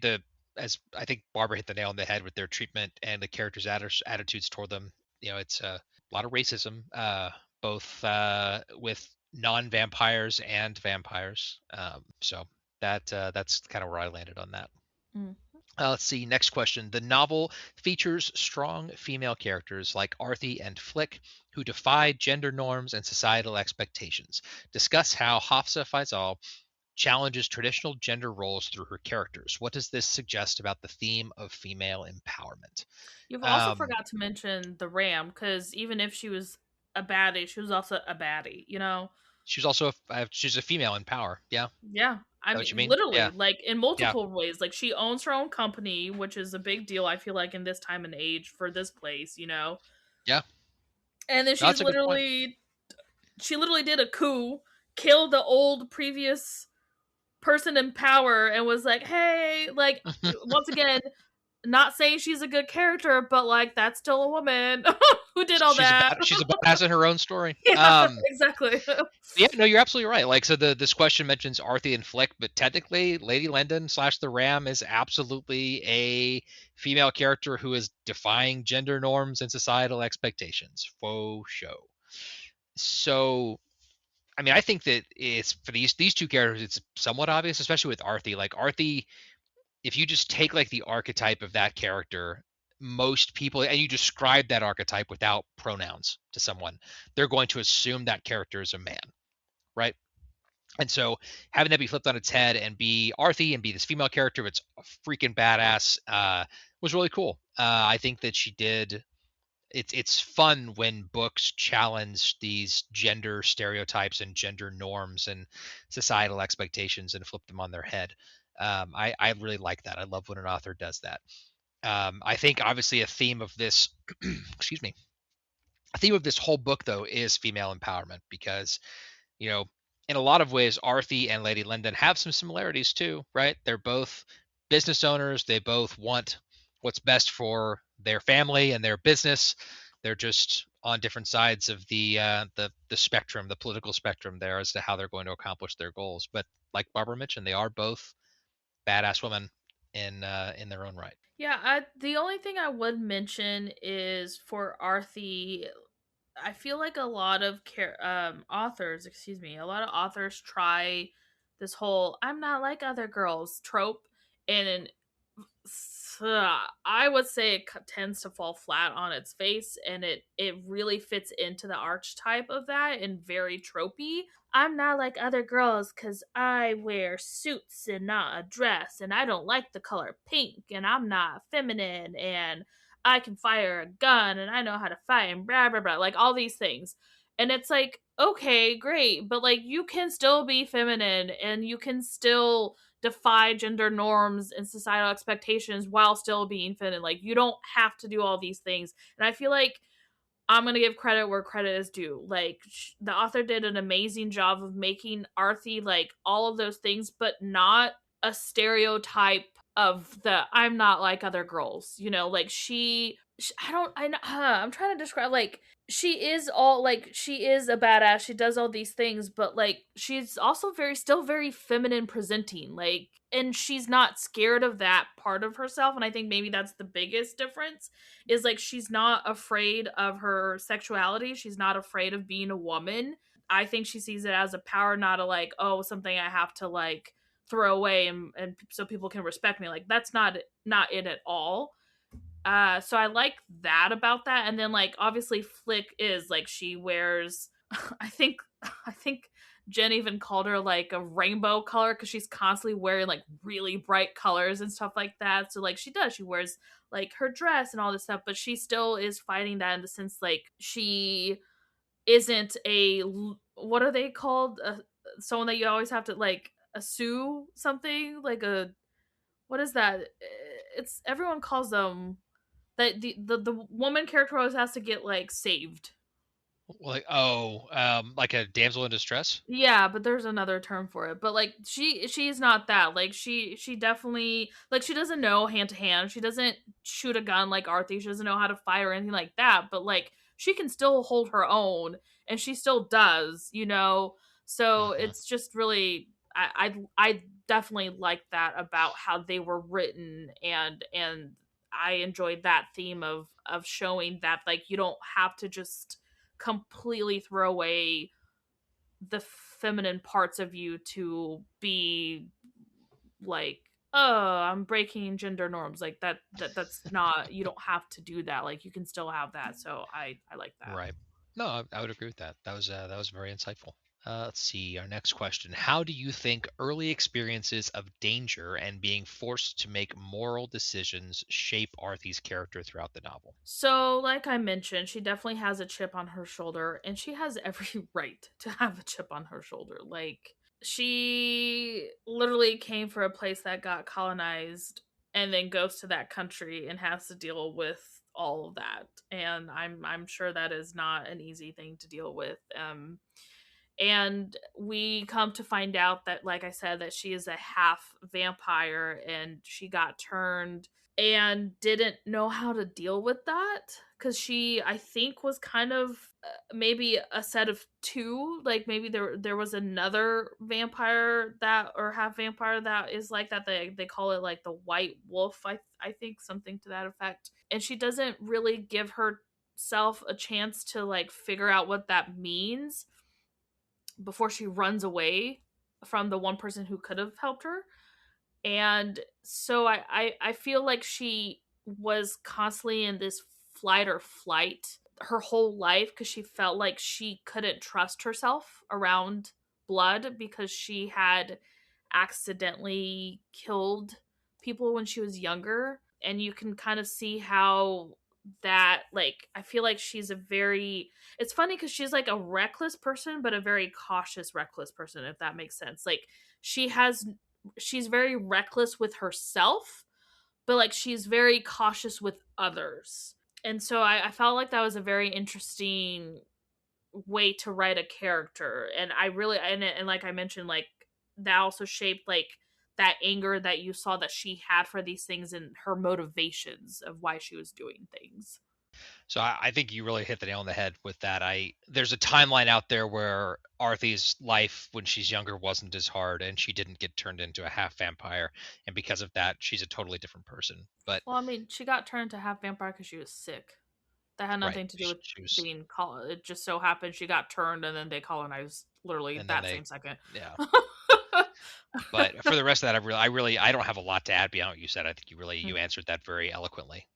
as I think Barbara hit the nail on the head with their treatment and the characters' attitudes toward them. It's a lot of racism, both with non-vampires and vampires. So that's kind of where I landed on that. Mm. Let's see. Next question. The novel features strong female characters like Arthie and Flick, who defy gender norms and societal expectations. Discuss how Hafsah Faizal challenges traditional gender roles through her characters. What does this suggest about the theme of female empowerment? You've also forgot to mention the Ram, because even if she was a baddie, she was also a baddie. She's also she's a female in power. Yeah, is Yeah, I that what you mean, mean? literally, Yeah, like in yeah, multiple ways. Like she owns her own company, which is a big deal. I feel like in this time and age for this place. yeah. And then No, that's a good point. she literally did a coup, killed the old previous person in power, and was like, "Hey, like once again, not saying she's a good character, but like that's still a woman who did all that." She's a badass in her own story. Yeah, exactly. Yeah, no, you're absolutely right. Like, so this question mentions Arthie and Flick, but technically, Lady Lendon / the Ram is absolutely a female character who is defying gender norms and societal expectations. Faux show. So, I mean, I think that it's for these two characters, it's somewhat obvious, especially with Arthie. Like Arthie, if you just take like the archetype of that character, most people, and you describe that archetype without pronouns to someone, they're going to assume that character is a man, right? And so having that be flipped on its head and be Arthie and be this female character, it's a freaking badass, was really cool. I think that she did. It's fun when books challenge these gender stereotypes and gender norms and societal expectations and flip them on their head. I really like that. I love when an author does that. I think obviously a theme of this, excuse me, a theme of this whole book though is female empowerment because you know, in a lot of ways, Arthie and Lady Lendon have some similarities too, right? They're both business owners. They both want what's best for their family and their business. They're just on different sides of the spectrum, the political spectrum there as to how they're going to accomplish their goals. But like Barbara mentioned, they are both badass women in their own right. Yeah, the only thing I would mention is for Arthie, I feel like a lot of authors, excuse me, a lot of authors try this whole "I'm not like other girls" trope, and I would say it tends to fall flat on its face, and it really fits into the archetype of that and very tropey. I'm not like other girls because I wear suits and not a dress, and I don't like the color pink, and I'm not feminine, and I can fire a gun, and I know how to fight, and blah blah blah, like all these things. And it's like, okay, great, but like you can still be feminine, and you can still defy gender norms and societal expectations while still being feminine. Like you don't have to do all these things. And I feel like I'm gonna give credit where credit is due. Like the author did an amazing job of making Arthie like all of those things, but not a stereotype of the "I'm not like other girls." Like I'm trying to describe, like she is all like she is a badass. She does all these things, but like she's also still very feminine presenting. Like, and she's not scared of that part of herself. And I think maybe that's the biggest difference is like she's not afraid of her sexuality. She's not afraid of being a woman. I think she sees it as a power, not a like, oh, something I have to like throw away and so people can respect me. Like that's not it at all. So I like that about that. And then like obviously Flick is like she wears I think Jen even called her like a rainbow color because she's constantly wearing like really bright colors and stuff like that. So like she wears like her dress and all this stuff, but she still is fighting that in the sense like she isn't what are they called? Someone that you always have to like sue something like a what is that? It's everyone calls them That the woman character always has to get like saved. Like, like a damsel in distress? Yeah, but there's another term for it. But like she's not that. Like she definitely like she doesn't know hand to hand. She doesn't shoot a gun like Arthie. She doesn't know how to fire or anything like that. But like she can still hold her own, and she still does. You know. So Mhm. it's just really I definitely like that about how they were written, and I enjoyed that theme of showing that like you don't have to just completely throw away the feminine parts of you to be like, oh, I'm breaking gender norms. Like that's not, you don't have to do that. Like you can still have that. So I like that. Right. No, I would agree with that. That was very insightful. Let's see our next question. How do you think early experiences of danger and being forced to make moral decisions shape Arthie's character throughout the novel? So, like I mentioned, she definitely has a chip on her shoulder, and she has every right to have a chip on her shoulder. Like, she literally came for a place that got colonized and then goes to that country and has to deal with all of that. And I'm sure that is not an easy thing to deal with. And we come to find out that, like I said, that she is a half vampire and she got turned and didn't know how to deal with that because she, I think, was kind of maybe a set of two. Like maybe there was another vampire that, or half vampire, that is like that. They call it like the white wolf, I think, something to that effect. And she doesn't really give herself a chance to like figure out what that means before she runs away from the one person who could have helped her. And so I feel like she was constantly in this flight or flight her whole life because she felt like she couldn't trust herself around blood because she had accidentally killed people when she was younger. And you can kind of see how that, like, I feel like she's a very, it's funny because she's like a reckless person but a very cautious reckless person, if that makes sense. Like she's very reckless with herself, but like she's very cautious with others. And so I felt like that was a very interesting way to write a character. And I really, and like I mentioned, like that also shaped like that anger that you saw that she had for these things and her motivations of why she was doing things. So I think you really hit the nail on the head with that. There's a timeline out there where Arthie's life when she's younger wasn't as hard, and she didn't get turned into a half vampire, and because of that, she's a totally different person. But Well, I mean, she got turned to half vampire because she was sick. That had right, nothing to do with she was, being it just so happened she got turned and then they colonized literally and then that they, same second. yeah. But for the rest of that, I don't have a lot to add beyond what you said. I think you answered that very eloquently.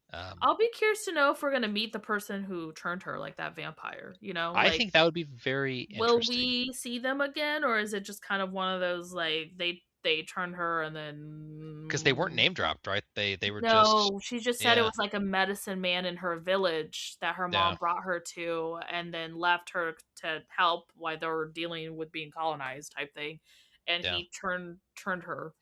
I'll be curious to know if we're gonna meet the person who turned her, like that vampire. You know, I like think that would be very will interesting we see them again, or is it just kind of one of those like they turned her and because they weren't then name dropped, right? They were just, no, she just said it yeah, was like a medicine man in her village that her yeah, mom brought her to and then left her to help while they were dealing with being colonized type thing. And yeah. he turned her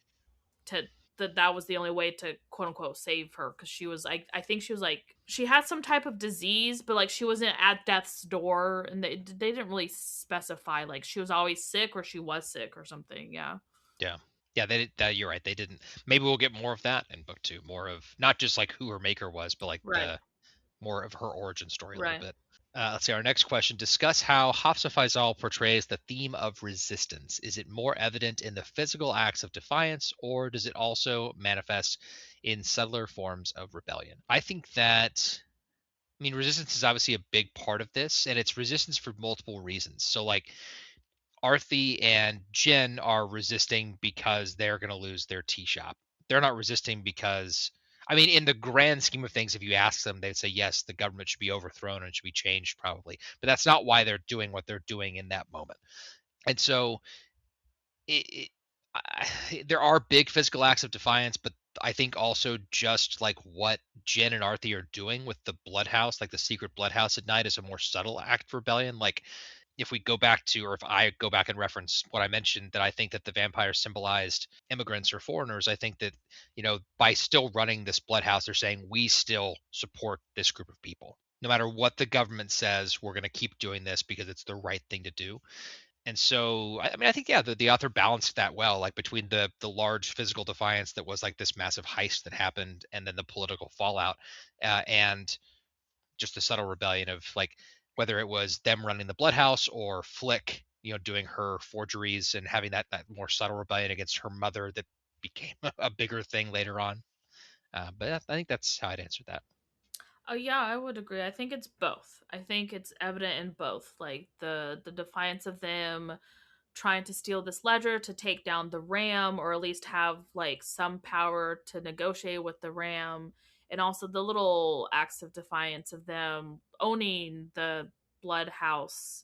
to that was the only way to quote unquote save her because she was like, I think she was like, she had some type of disease, but like she wasn't at death's door, and they didn't really specify like she was always sick or she was sick or something. Yeah. Yeah. Yeah, you're right. They didn't. Maybe we'll get more of that in book two. More of not just like who her maker was, but like Right. the more of her origin story a little Right. bit. Let's see. Our next question: discuss how Hafsah Faizal portrays the theme of resistance. Is it more evident in the physical acts of defiance, or does it also manifest in subtler forms of rebellion? I think that. I mean, resistance is obviously a big part of this, and it's resistance for multiple reasons. So, like, Arthie and Jen are resisting because they're going to lose their tea shop. They're not resisting because, I mean, in the grand scheme of things, if you ask them, they'd say, yes, the government should be overthrown and should be changed, probably. But that's not why they're doing what they're doing in that moment. And so there are big physical acts of defiance, but I think also just like what Jen and Arthie are doing with the bloodhouse, like the secret bloodhouse at night, is a more subtle act of rebellion. Like, if we go back to, or if I go back and reference what I mentioned, that I think that the vampires symbolized immigrants or foreigners, I think that, by still running this bloodhouse, they're saying we still support this group of people. No matter what the government says, we're going to keep doing this because it's the right thing to do. And so, I mean, I think, yeah, the author balanced that well, like between the large physical defiance that was like this massive heist that happened, and then the political fallout, and just the subtle rebellion of, like, whether it was them running the bloodhouse or Flick, doing her forgeries and having that more subtle rebellion against her mother that became a bigger thing later on. But I think that's how I'd answer that. Oh yeah, I would agree. I think it's both. I think it's evident in both, like the defiance of them trying to steal this ledger to take down the ram, or at least have like some power to negotiate with the ram, and also the little acts of defiance of them owning the blood house,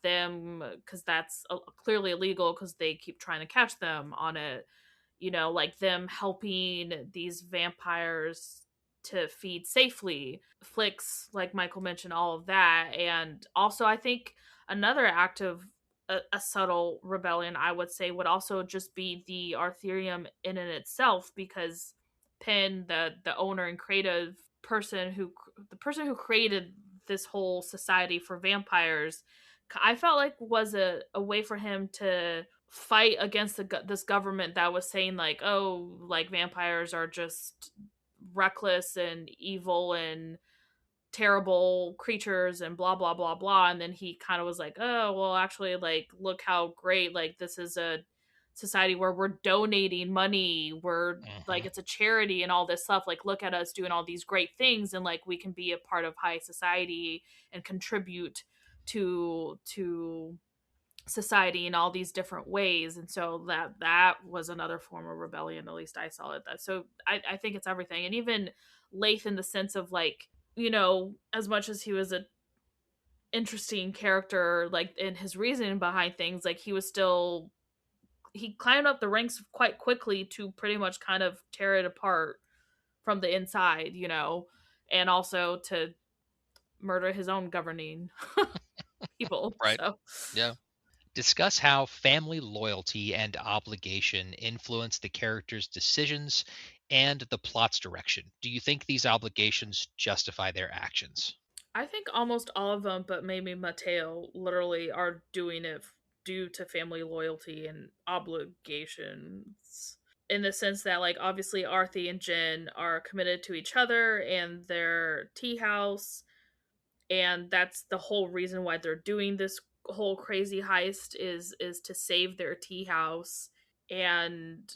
them, because that's clearly illegal because they keep trying to catch them on it, like them helping these vampires to feed safely. Flicks, like Michael mentioned, all of that. And also, I think another act of a subtle rebellion, I would say, would also just be the Arthurium in and itself, because Penn, the owner and creative person the person who created this whole society for vampires, I felt like was a way for him to fight against this government that was saying like, oh, like vampires are just reckless and evil and terrible creatures and blah blah blah blah. And then he kind of was like, oh well, actually, like, look how great, like, this is a society where we're donating money, we're like, Hmm. it's a charity and all this stuff, like, look at us doing all these great things, and like we can be a part of high society and contribute to society in all these different ways. And so that was another form of rebellion, at least I saw it that. So I think it's everything. And even Lath, in the sense of like, as much as he was a interesting character, like in his reasoning behind things, like he climbed up the ranks quite quickly to pretty much kind of tear it apart from the inside, and also to murder his own governing people. Right. So Yeah. Discuss how family loyalty and obligation influence the characters' decisions and the plot's direction. Do you think these obligations justify their actions? I think almost all of them, but maybe Mateo, literally are doing it due to family loyalty and obligations. In the sense that, like, obviously Arthie and Jen are committed to each other and their tea house, and that's the whole reason why they're doing this whole crazy heist is to save their tea house, and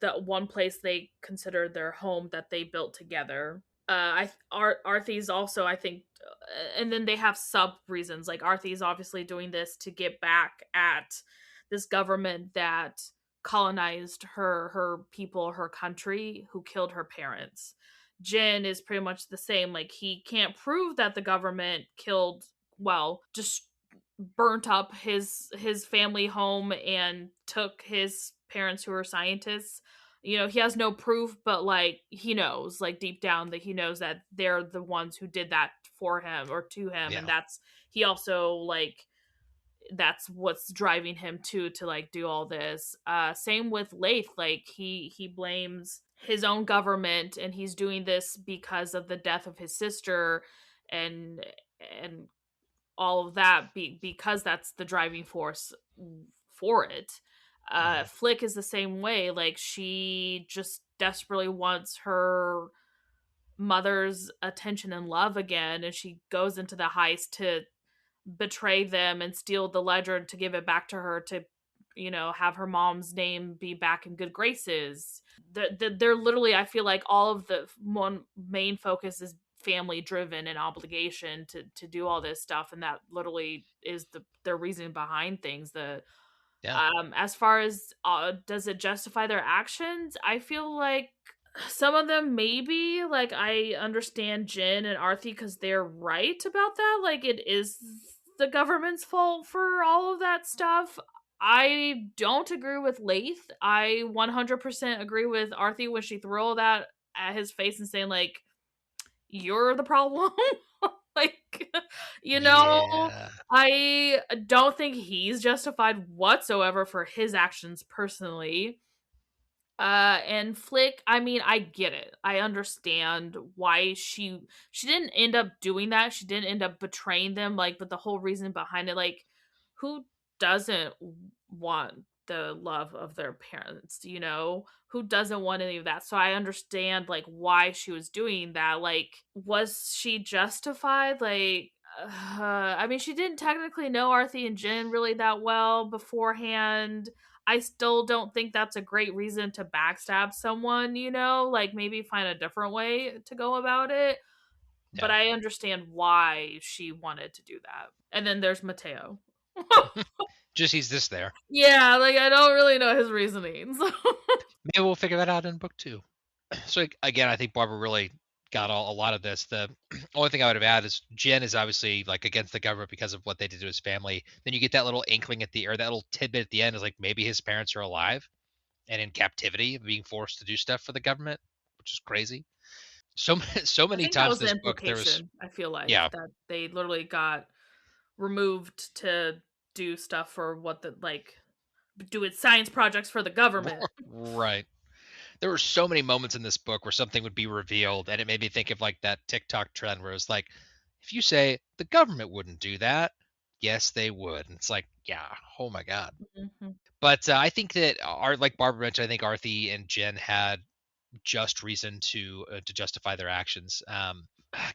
that one place they consider their home that they built together. Arthie's also, I think, and then they have sub reasons. Like, Arthie's obviously doing this to get back at this government that colonized her people, her country, who killed her parents. Jen is pretty much the same. Like, he can't prove that the government killed, well, just burnt up his family home and took his parents, who are scientists. He has no proof, but like, he knows, like, deep down, that he knows that they're the ones who did that for him or to him. And Yeah. that's, he also, like, that's what's driving him to like do all this. Same with Lath. Like, he blames his own government, and he's doing this because of the death of his sister, and all of that, because that's the driving force for it. Hmm. Flick is the same way. Like, she just desperately wants her mother's attention and love again, and she goes into the heist to betray them and steal the ledger to give it back to her, to have her mom's name be back in good graces. They're literally, I feel like all of the one main focus is family driven and obligation to do all this stuff, and that literally is their reason behind things. The Yeah. As far as does it justify their actions, I feel like some of them maybe. Like, I understand Jen and Arthie because they're right about that. Like, it is the government's fault for all of that stuff. I don't agree with Lath. I 100% agree with Arthie when she threw all that at his face and saying, like, you're the problem. Like, Yeah. I don't think he's justified whatsoever for his actions personally. And Flick, I mean, I get it. I understand why she didn't end up doing that. She didn't end up betraying them, like, but the whole reason behind it, like, who doesn't want the love of their parents, you know? Who doesn't want any of that? So I understand like why she was doing that. Like, was she justified? Like, I mean, she didn't technically know Arthie and Jen really that well beforehand. I still don't think that's a great reason to backstab someone, you know? Like, maybe find a different way to go about it. But No. I understand why she wanted to do that. And then there's Mateo. Just he's this there. Yeah, like, I don't really know his reasonings. Maybe we'll figure that out in book 2. So again, I think Barbara really got a lot of this. The only thing I would have added is Jen is obviously like against the government because of what they did to his family. Then you get that little inkling or that little tidbit at the end is like maybe his parents are alive and in captivity, being forced to do stuff for the government, which is crazy. So so I many think that times was in the this book there was implication, I feel like, yeah that they literally got removed to do stuff for what the, like, do its science projects for the government. right. There were so many moments in this book where something would be revealed, and it made me think of like that TikTok trend where it's like, if you say the government wouldn't do that, yes, they would. And it's like, yeah, oh my god. Mhm. But I think that like Barbara mentioned, I think Arthie and Jen had just reason to justify their actions.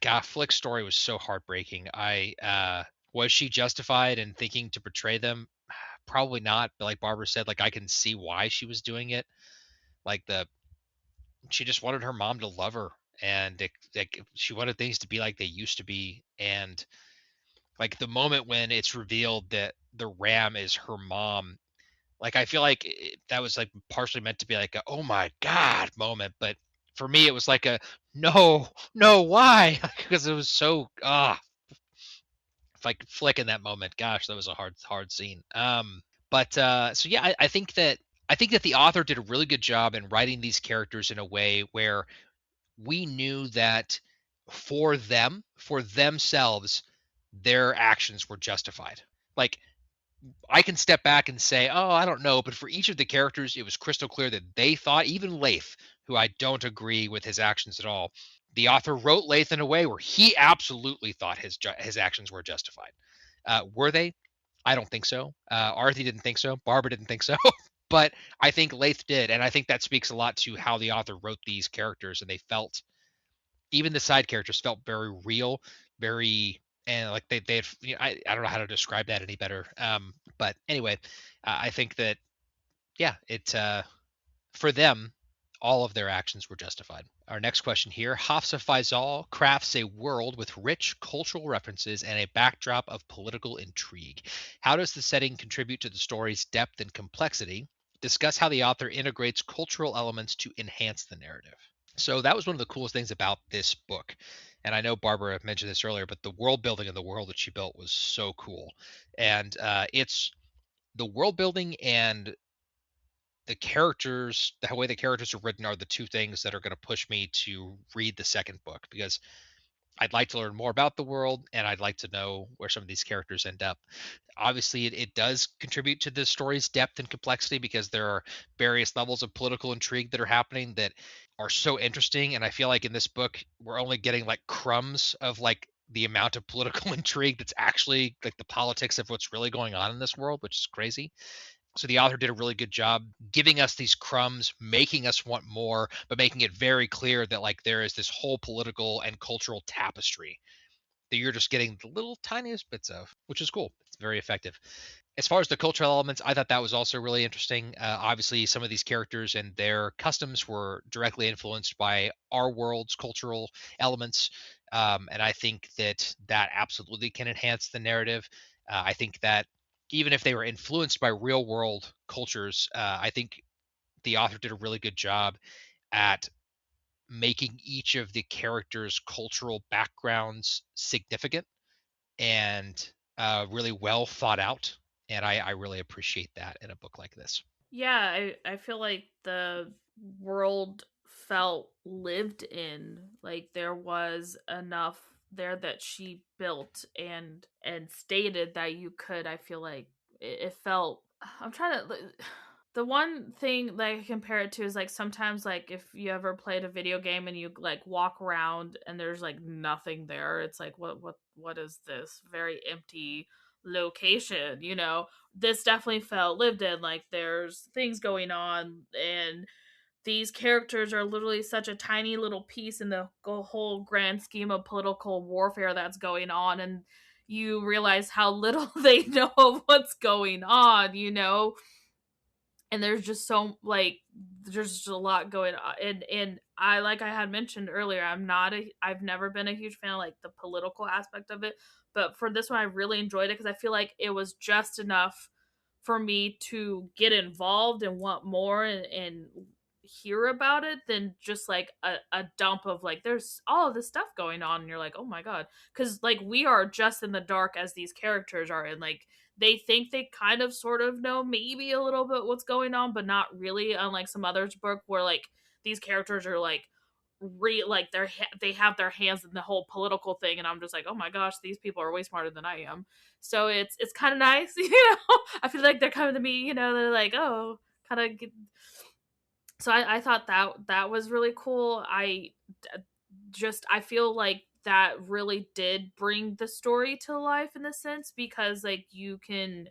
God, Flick's story was so heartbreaking. Was she justified in thinking to betray them? Probably not. But like Barbara said, like I can see why she was doing it. Like she just wanted her mom to love her, and like she wanted things to be like they used to be. And like the moment when it's revealed that the ram is her mom, like I feel like that was like partially meant to be like a oh my god moment, but for me it was like a no, no, why? Because it was so like Flick in that moment. Gosh, that was a hard scene. But so yeah, I think that the author did a really good job in writing these characters in a way where we knew that for themselves, their actions were justified. Like I can step back and say, oh, I don't know, but for each of the characters, it was crystal clear that they thought, even Leith, who I don't agree with his actions at all, the author wrote Leith in a way where he absolutely thought his actions were justified. Were they? I don't think so. Arthie didn't think so. Barbara didn't think so. But I think Leith did, and I think that speaks a lot to how the author wrote these characters, and they felt even the side characters felt very real, very and like they you know, I don't know how to describe that any better. But anyway, I think that yeah, it for them, all of their actions were justified. Our next question here: Hafsah Faizal crafts a world with rich cultural references and a backdrop of political intrigue. How does the setting contribute to the story's depth and complexity? Discuss how the author integrates cultural elements to enhance the narrative. So that was one of the coolest things about this book. And I know Barbara mentioned this earlier, but the world building of the world that she built was so cool. And it's the world building and the characters, the way the characters are written are the two things that are going to push me to read the second book because I'd like to learn more about the world and I'd like to know where some of these characters end up. Obviously, it does contribute to the story's depth and complexity because there are various levels of political intrigue that are happening that are so interesting. And I feel like in this book, we're only getting like crumbs of like the amount of political intrigue that's actually like the politics of what's really going on in this world, which is crazy. So the author did a really good job giving us these crumbs, making us want more, but making it very clear that like there is this whole political and cultural tapestry that you're just getting the little tiniest bits of, which is cool. It's very effective. As far as the cultural elements, I thought that was also really interesting. Obviously, some of these characters and their customs were directly influenced by our world's cultural elements, and I think that that absolutely can enhance the narrative. I think that even if they were influenced by real world cultures, I think the author did a really good job at making each of the characters' cultural backgrounds significant and really well thought out. And I really appreciate that in a book like this. Yeah, I feel like the world felt lived in. Like there was enough there that she built and stated that you could. I feel like it felt. I'm trying to. The one thing that I compare it to is like sometimes like if you ever played a video game and you like walk around and there's like nothing there, it's like what is this very empty location, you know? This definitely felt lived in, like there's things going on, and these characters are literally such a tiny little piece in the whole grand scheme of political warfare that's going on, and you realize how little they know of what's going on, you know? And there's just so like there's just a lot going on, and I, like I had mentioned earlier, I've never been a huge fan of like the political aspect of it, but for this one I really enjoyed it because I feel like it was just enough for me to get involved and want more, and hear about it than just like a dump of like there's all of this stuff going on and you're like, oh my god, because like we are just in the dark as these characters are, and like they think they kind of sort of know maybe a little bit what's going on, but not really, unlike some others book where like these characters are like like they have their hands in the whole political thing, and I'm just like, oh my gosh, these people are way smarter than I am. So it's kind of nice, you know. I feel like they're coming to me, you know, they're like, oh, kind of get... So I thought that was really cool. I feel like that really did bring the story to life in a sense, because like you can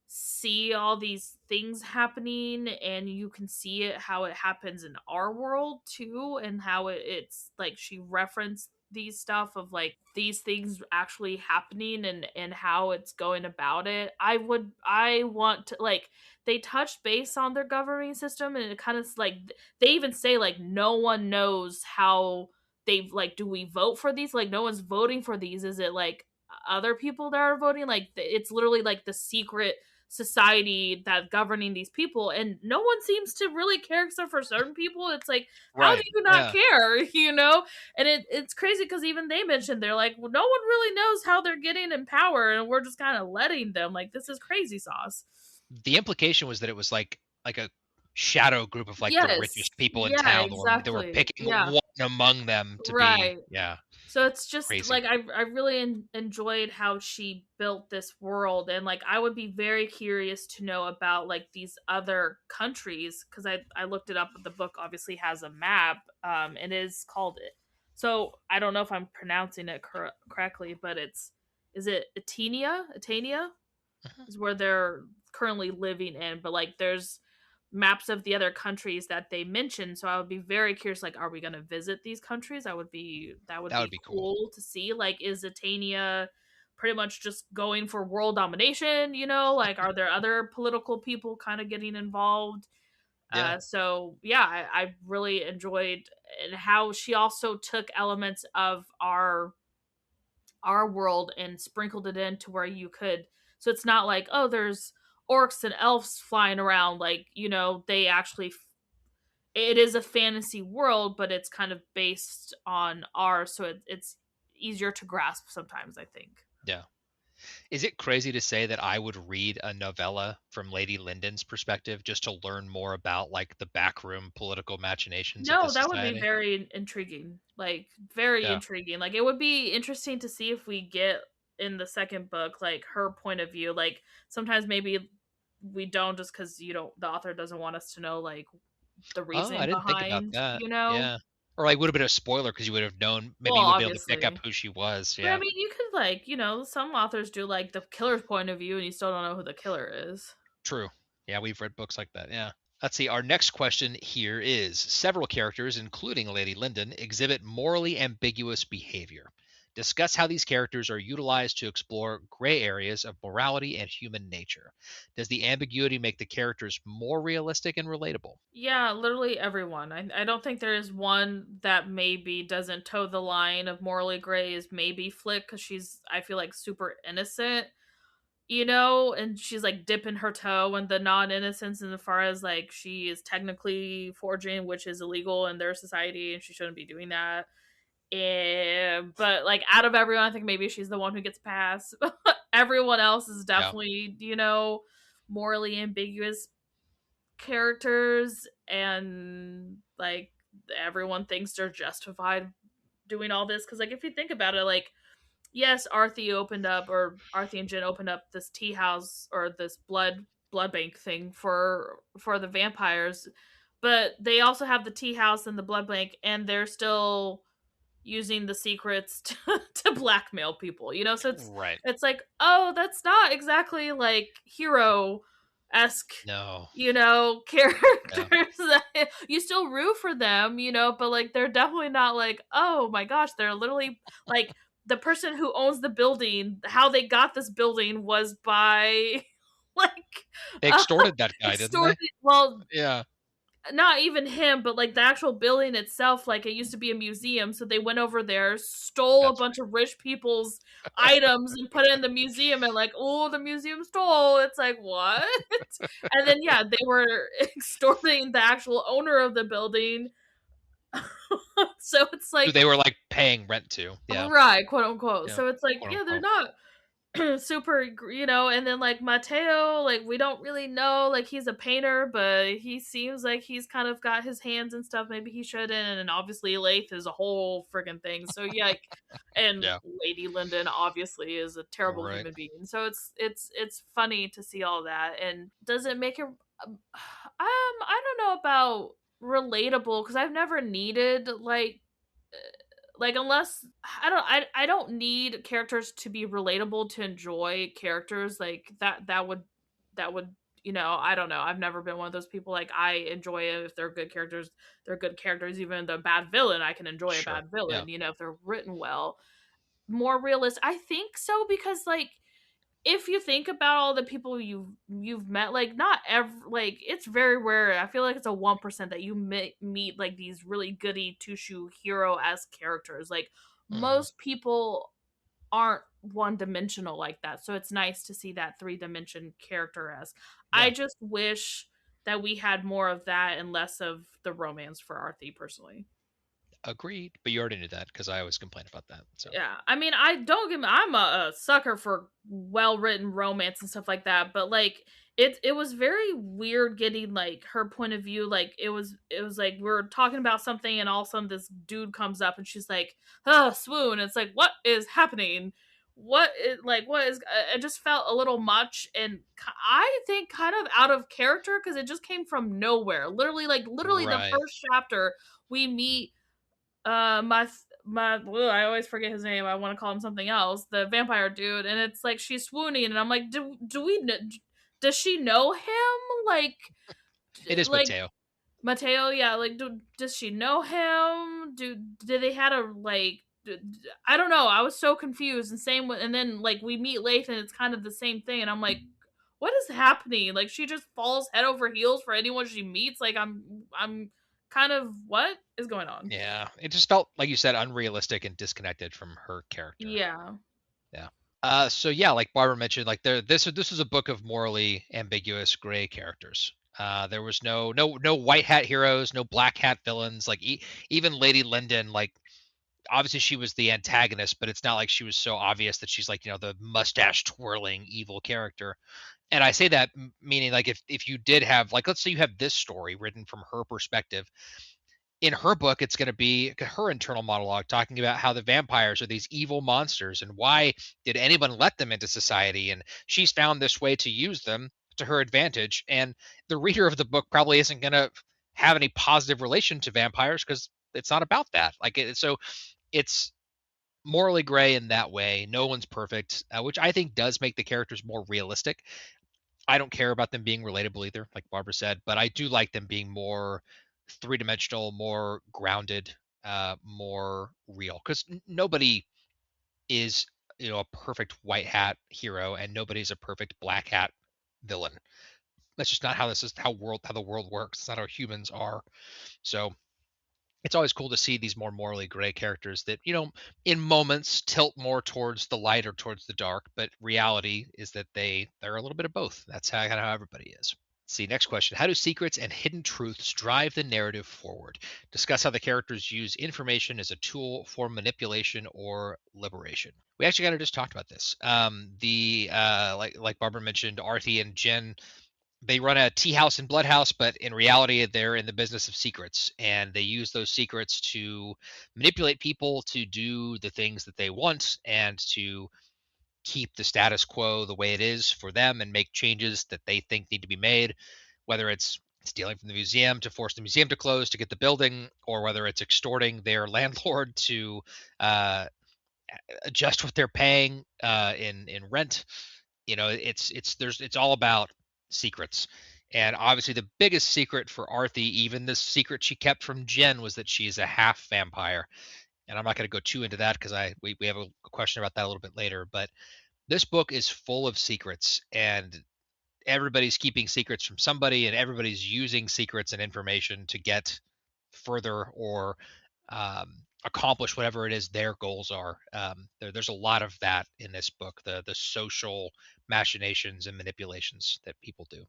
see all these things happening, and you can see it how it happens in our world too, and how it's like she referenced these stuff of like these things actually happening, and how it's going about it. I want to like, they touched base on their governing system, and it kind of like they even say like no one knows how they like, do we vote for these, like no one's voting for these, is it like other people that are voting, like it's literally like the secret society that governing these people, and no one seems to really care except for certain people. It's like, how do Right. you not Yeah. care? You know? And it's crazy because even they mentioned, they're like, well, no one really knows how they're getting in power, and we're just kind of letting them, like this is crazy sauce. The implication was that it was like a shadow group of like the Yes, richest people in yeah, town that were exactly, picking yeah, one among them to be, right. yeah, So it's just crazy. like I really enjoyed how she built this world, and like I would be very curious to know about like these other countries, because I looked it up. The book obviously has a map, and is called it. So I don't know if I'm pronouncing it correctly, but is it Atenia? Atenia Mhm. is where they're currently living in, but like there's maps of the other countries that they mentioned, so I would be very curious, like are we going to visit these countries? That would That would be be cool. cool to see, like is Atania pretty much just going for world domination, you know, like are there other political people kind of getting involved? Yeah. So yeah, I really enjoyed, and how she also took elements of our world and sprinkled it into where you could, so it's not like, oh, there's orcs and elves flying around, like, you know, they actually it is a fantasy world, but it's kind of based on ours, so it's easier to grasp sometimes, I think. Yeah. Is it crazy to say that I would read a novella from Lady Lyndon's perspective just to learn more about like the backroom political machinations of No, this that would be society? very intriguing. Like very Yeah. intriguing. Like it would be interesting to see if we get in the second book like her point of view. Like sometimes maybe we don't, just cuz you don't, the author doesn't want us to know like the Oh, I reasoning didn't think about behind, that. you know? Yeah. Or like would have been a spoiler because you would have known. Well, Maybe you would be able to pick up obviously. who she was. But I Yeah. mean, you could like, you know, some authors do like the killer's point of view and you still don't know who the killer is. True. Yeah, we've read books like that. Yeah. Let's see. Our next question here is several characters, including Lady Lyndon, exhibit morally ambiguous behavior. Discuss how these characters are utilized to explore gray areas of morality and human nature. Does the ambiguity make the characters more realistic and relatable? Yeah, literally everyone. I don't think there is one that maybe doesn't toe the line of morally gray, is maybe Flick, because she's, I feel like, super innocent, you know, and she's like dipping her toe in the non-innocence in as far as like she is technically forging, which is illegal in their society and she shouldn't be doing that. But like out of everyone, I think maybe she's the one who gets passed. Everyone else is Yeah. definitely, you know, morally ambiguous characters, and like everyone thinks they're justified doing all this, because like if you think about it, like yes, Arthie and Jen opened up this tea house or this blood bank thing for the vampires, but they also have the tea house and the blood bank, and they're still using the secrets to blackmail people, so Right. it's like, oh, that's not exactly like hero-esque, No. Yeah. characters that you still root for them, but like they're definitely not like, oh my gosh, they're literally like the person who owns the building, how they got this building was by like They uh, extorted that guy, didn't they? extorted, well, Yeah. not even him, but like the actual building itself, like it used to be a museum, so they went over there, stole a That's bunch of rich people's items and put it in the museum, and like, oh, the museum stole. It's like, what? And then yeah, they were extorting the actual owner of the building. So it's who like, they were like paying rent to. Yeah. right, quote unquote. Yeah. So it's like, Quote yeah, they're unquote. not super, and then like Mateo, like we don't really know, like he's a painter, but he seems like he's kind of got his hands and stuff, maybe he shouldn't, and obviously Lath is a whole friggin' thing, so yeah, like, and Yeah. Lady Lyndon obviously is a terrible Right. human being, so it's funny to see all that. And does it make it I don't know about relatable, because I've never needed like unless I don't need characters to be relatable to enjoy characters, like that would I don't know, I've never been one of those people. Like I enjoy it if they're good characters. They're good characters. Even the bad villain, I can enjoy a Sure. bad Yeah. villain, if they're written well. More realist, I think so, because like if you think about all the people you've met, like not every, like it's very rare. I feel like it's a 1% that you meet like these really goody two shoe hero esque characters. Like Mhm. most people aren't one dimensional like that, so it's nice to see that 3 dimension character esque. I Yeah. just wish that we had more of that and less of the romance for Arthie personally. Agreed. But you already knew that because I always complain about that. So Yeah, I mean, I don't get me, I'm a sucker for well written romance and stuff like that, but like it was very weird getting like her point of view. Like it was like we're talking about something, and all of a sudden this dude comes up and she's like, oh, swoon. It's like, what is happening? What is it just felt a little much, and I think kind of out of character, because it just came from nowhere. Literally the right. first chapter we meet my I always forget his name. I want to call him something else. The vampire dude, and it's like she's swooning, and I'm like, do we does she know him? It is Like Mateo. Mateo, yeah. Like, does she know him? Did they had a like? I don't know. I was so confused. And same with, and then like we meet Lathan, and it's kind of the same thing, and I'm like, what is happening? Like she just falls head over heels for anyone she meets. Like I'm kind of, what is going on? Yeah. It just felt like you said unrealistic and disconnected from her character. Yeah. Yeah. So yeah, like Barbara mentioned, like this is a book of morally ambiguous gray characters. There was no white hat heroes, no black hat villains. Like even Lady Lyndon, like obviously she was the antagonist, but it's not like she was so obvious that she's like the mustache twirling evil character. And I say that meaning like if you did have, like, let's say you have this story written from her perspective, in her book it's going to be her internal monologue talking about how the vampires are these evil monsters and why did anyone let them into society, and she's found this way to use them to her advantage. And the reader of the book probably isn't going to have any positive relation to vampires because it's not about that. So it's morally gray in that way. No one's perfect, which I think does make the characters more realistic. I don't care about them being relatable either, like Barbara said, but I do like them being more three-dimensional, more grounded, more real. Because nobody is, a perfect white hat hero, and nobody's a perfect black hat villain. That's just not how how the world works. It's not how humans are. So it's always cool to see these more morally gray characters that, in moments tilt more towards the light or towards the dark, but reality is that they're a little bit of both. That's kind of how everybody is. Let's see, next question. How do secrets and hidden truths drive the narrative forward? Discuss how the characters use information as a tool for manipulation or liberation. We actually kind of just talked about this. The like Barbara mentioned, Arthie and Jen they run a tea house and bloodhouse, but in reality, they're in the business of secrets, and they use those secrets to manipulate people to do the things that they want and to keep the status quo the way it is for them and make changes that they think need to be made, whether it's stealing from the museum to force the museum to close to get the building, or whether it's extorting their landlord to uh, adjust what they're paying in rent. It's all about secrets. And obviously, the biggest secret for Arthie, even the secret she kept from Jen, was that she's a half vampire. And I'm not going to go too into that because we have a question about that a little bit later. But this book is full of secrets, and everybody's keeping secrets from somebody, and everybody's using secrets and information to get further or accomplish whatever it is their goals are. There's a lot of that in this book, the social machinations and manipulations that people do.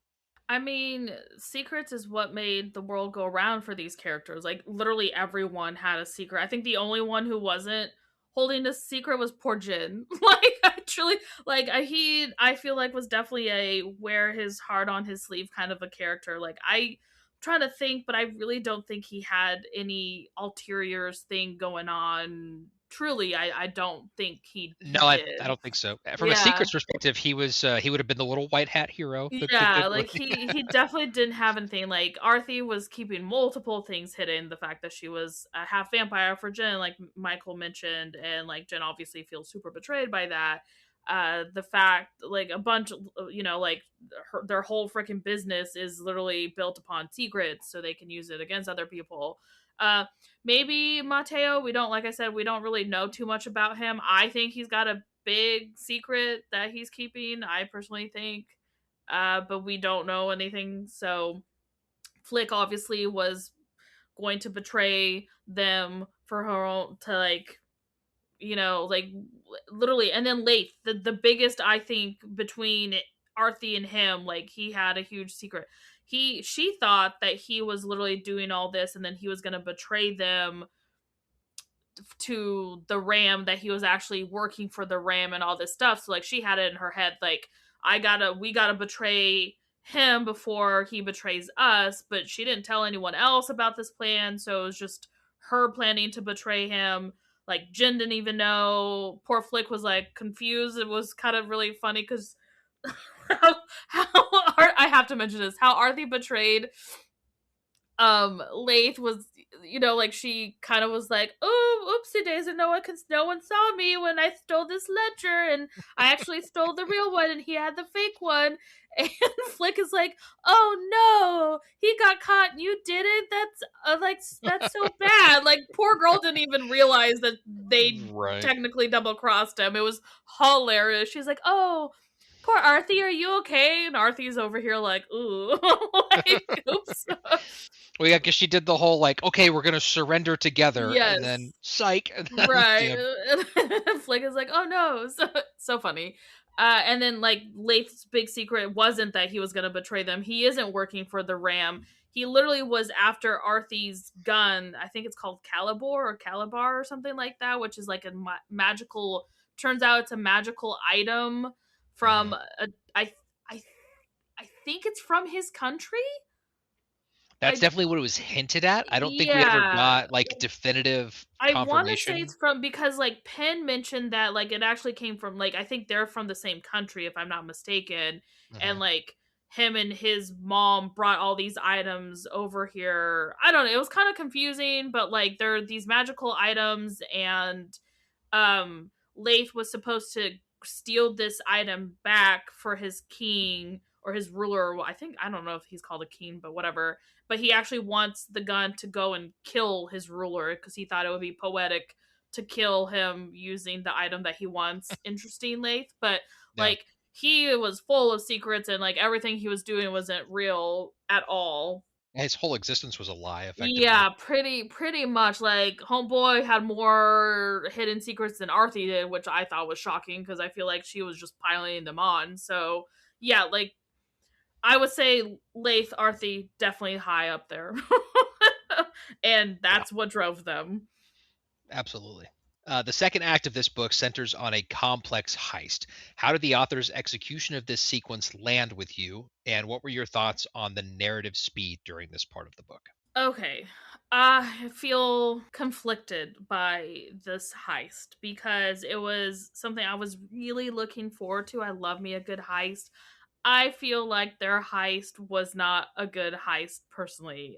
I mean, secrets is what made the world go around for these characters. Like, literally everyone had a secret. I think the only one who wasn't holding a secret was poor Jin. Like, actually, like, I feel like was definitely a wear his heart on his sleeve kind of a character. Like, I'm trying to think, but I really don't think he had any ulterior thing going on. Truly, I don't think he No, I did. don't think so. From a Yeah. secrets perspective, he would have been the little white hat hero. Yeah, like he definitely didn't have anything. Like Arthie was keeping multiple things hidden. The fact that she was a half vampire for Jen, like Michael mentioned, and like Jen obviously feels super betrayed by that. The fact, like a bunch, like their whole freaking business is literally built upon secrets, so they can use it against other people. Uh, Maybe Mateo. We don't, like I said, we don't really know too much about him. I think he's got a big secret that he's keeping. I personally think, but we don't know anything. So Flick obviously was going to betray them for her own, to like, like literally. And then Leif, the biggest, I think, between Arthie and him, like he had a huge secret. She thought that he was literally doing all this and then he was going to betray them to the Ram, that he was actually working for the Ram and all this stuff. So like she had it in her head like, we gotta betray him before he betrays us, but she didn't tell anyone else about this plan, so it was just her planning to betray him. Like Jin didn't even know. Poor Flick was like confused. It was kind of really funny because how I have to mention this, how Arthie betrayed Lath was, like she kind of was like, oh, oopsie daisy, no one saw me when I stole this ledger, and I actually stole the real one and he had the fake one. And Flick is like, oh no, he got caught and you didn't. That's so bad. Like poor girl didn't even realize that they Right. technically double crossed him. It was hilarious. She's like, oh, poor Arthie, are you okay? And Arthie's over here like, ooh, like, oops. Well, yeah, because she did the whole like, okay, we're gonna surrender together, Yes. and then psych, and then, Right. Flick is like, oh no, so funny. And then like Lath's big secret wasn't that he was gonna betray them. He isn't working for the Ram. He literally was after Arthie's gun. I think it's called Calibar or something like that, which is like a magical. Turns out it's a magical item from I I I think it's from his country. that's definitely what it was hinted at. I don't think we ever got like definitive I want to say confirmation. it's from, because like Penn mentioned that like it actually came from, like I think they're from the same country if I'm not mistaken, and Mhm. like him and his mom brought all these items over here. I don't know, it was kind of confusing, but like there are these magical items, and Lath was supposed to steal this item back for his king or his ruler. I think, I don't know if he's called a king, but whatever. But he actually wants the gun to go and kill his ruler because he thought it would be poetic to kill him using the item that he wants. Interesting, Lath. But Yeah, like he was full of secrets and like everything he was doing wasn't real at all. his whole existence was a lie, effectively. Yeah, pretty much. Like Homeboy had more hidden secrets than Arthie did, which I thought was shocking because I feel like she was just piling them on. So yeah, like I would say Lath, Arthie definitely high up there. And Yeah, that's what drove them. absolutely. The second act of this book centers on a complex heist. How did the author's execution of this sequence land with you, and what were your thoughts on the narrative speed during this part of the book? Okay. I feel conflicted by this heist because it was something I was really looking forward to. I love me a good heist. I feel like their heist was not a good heist personally.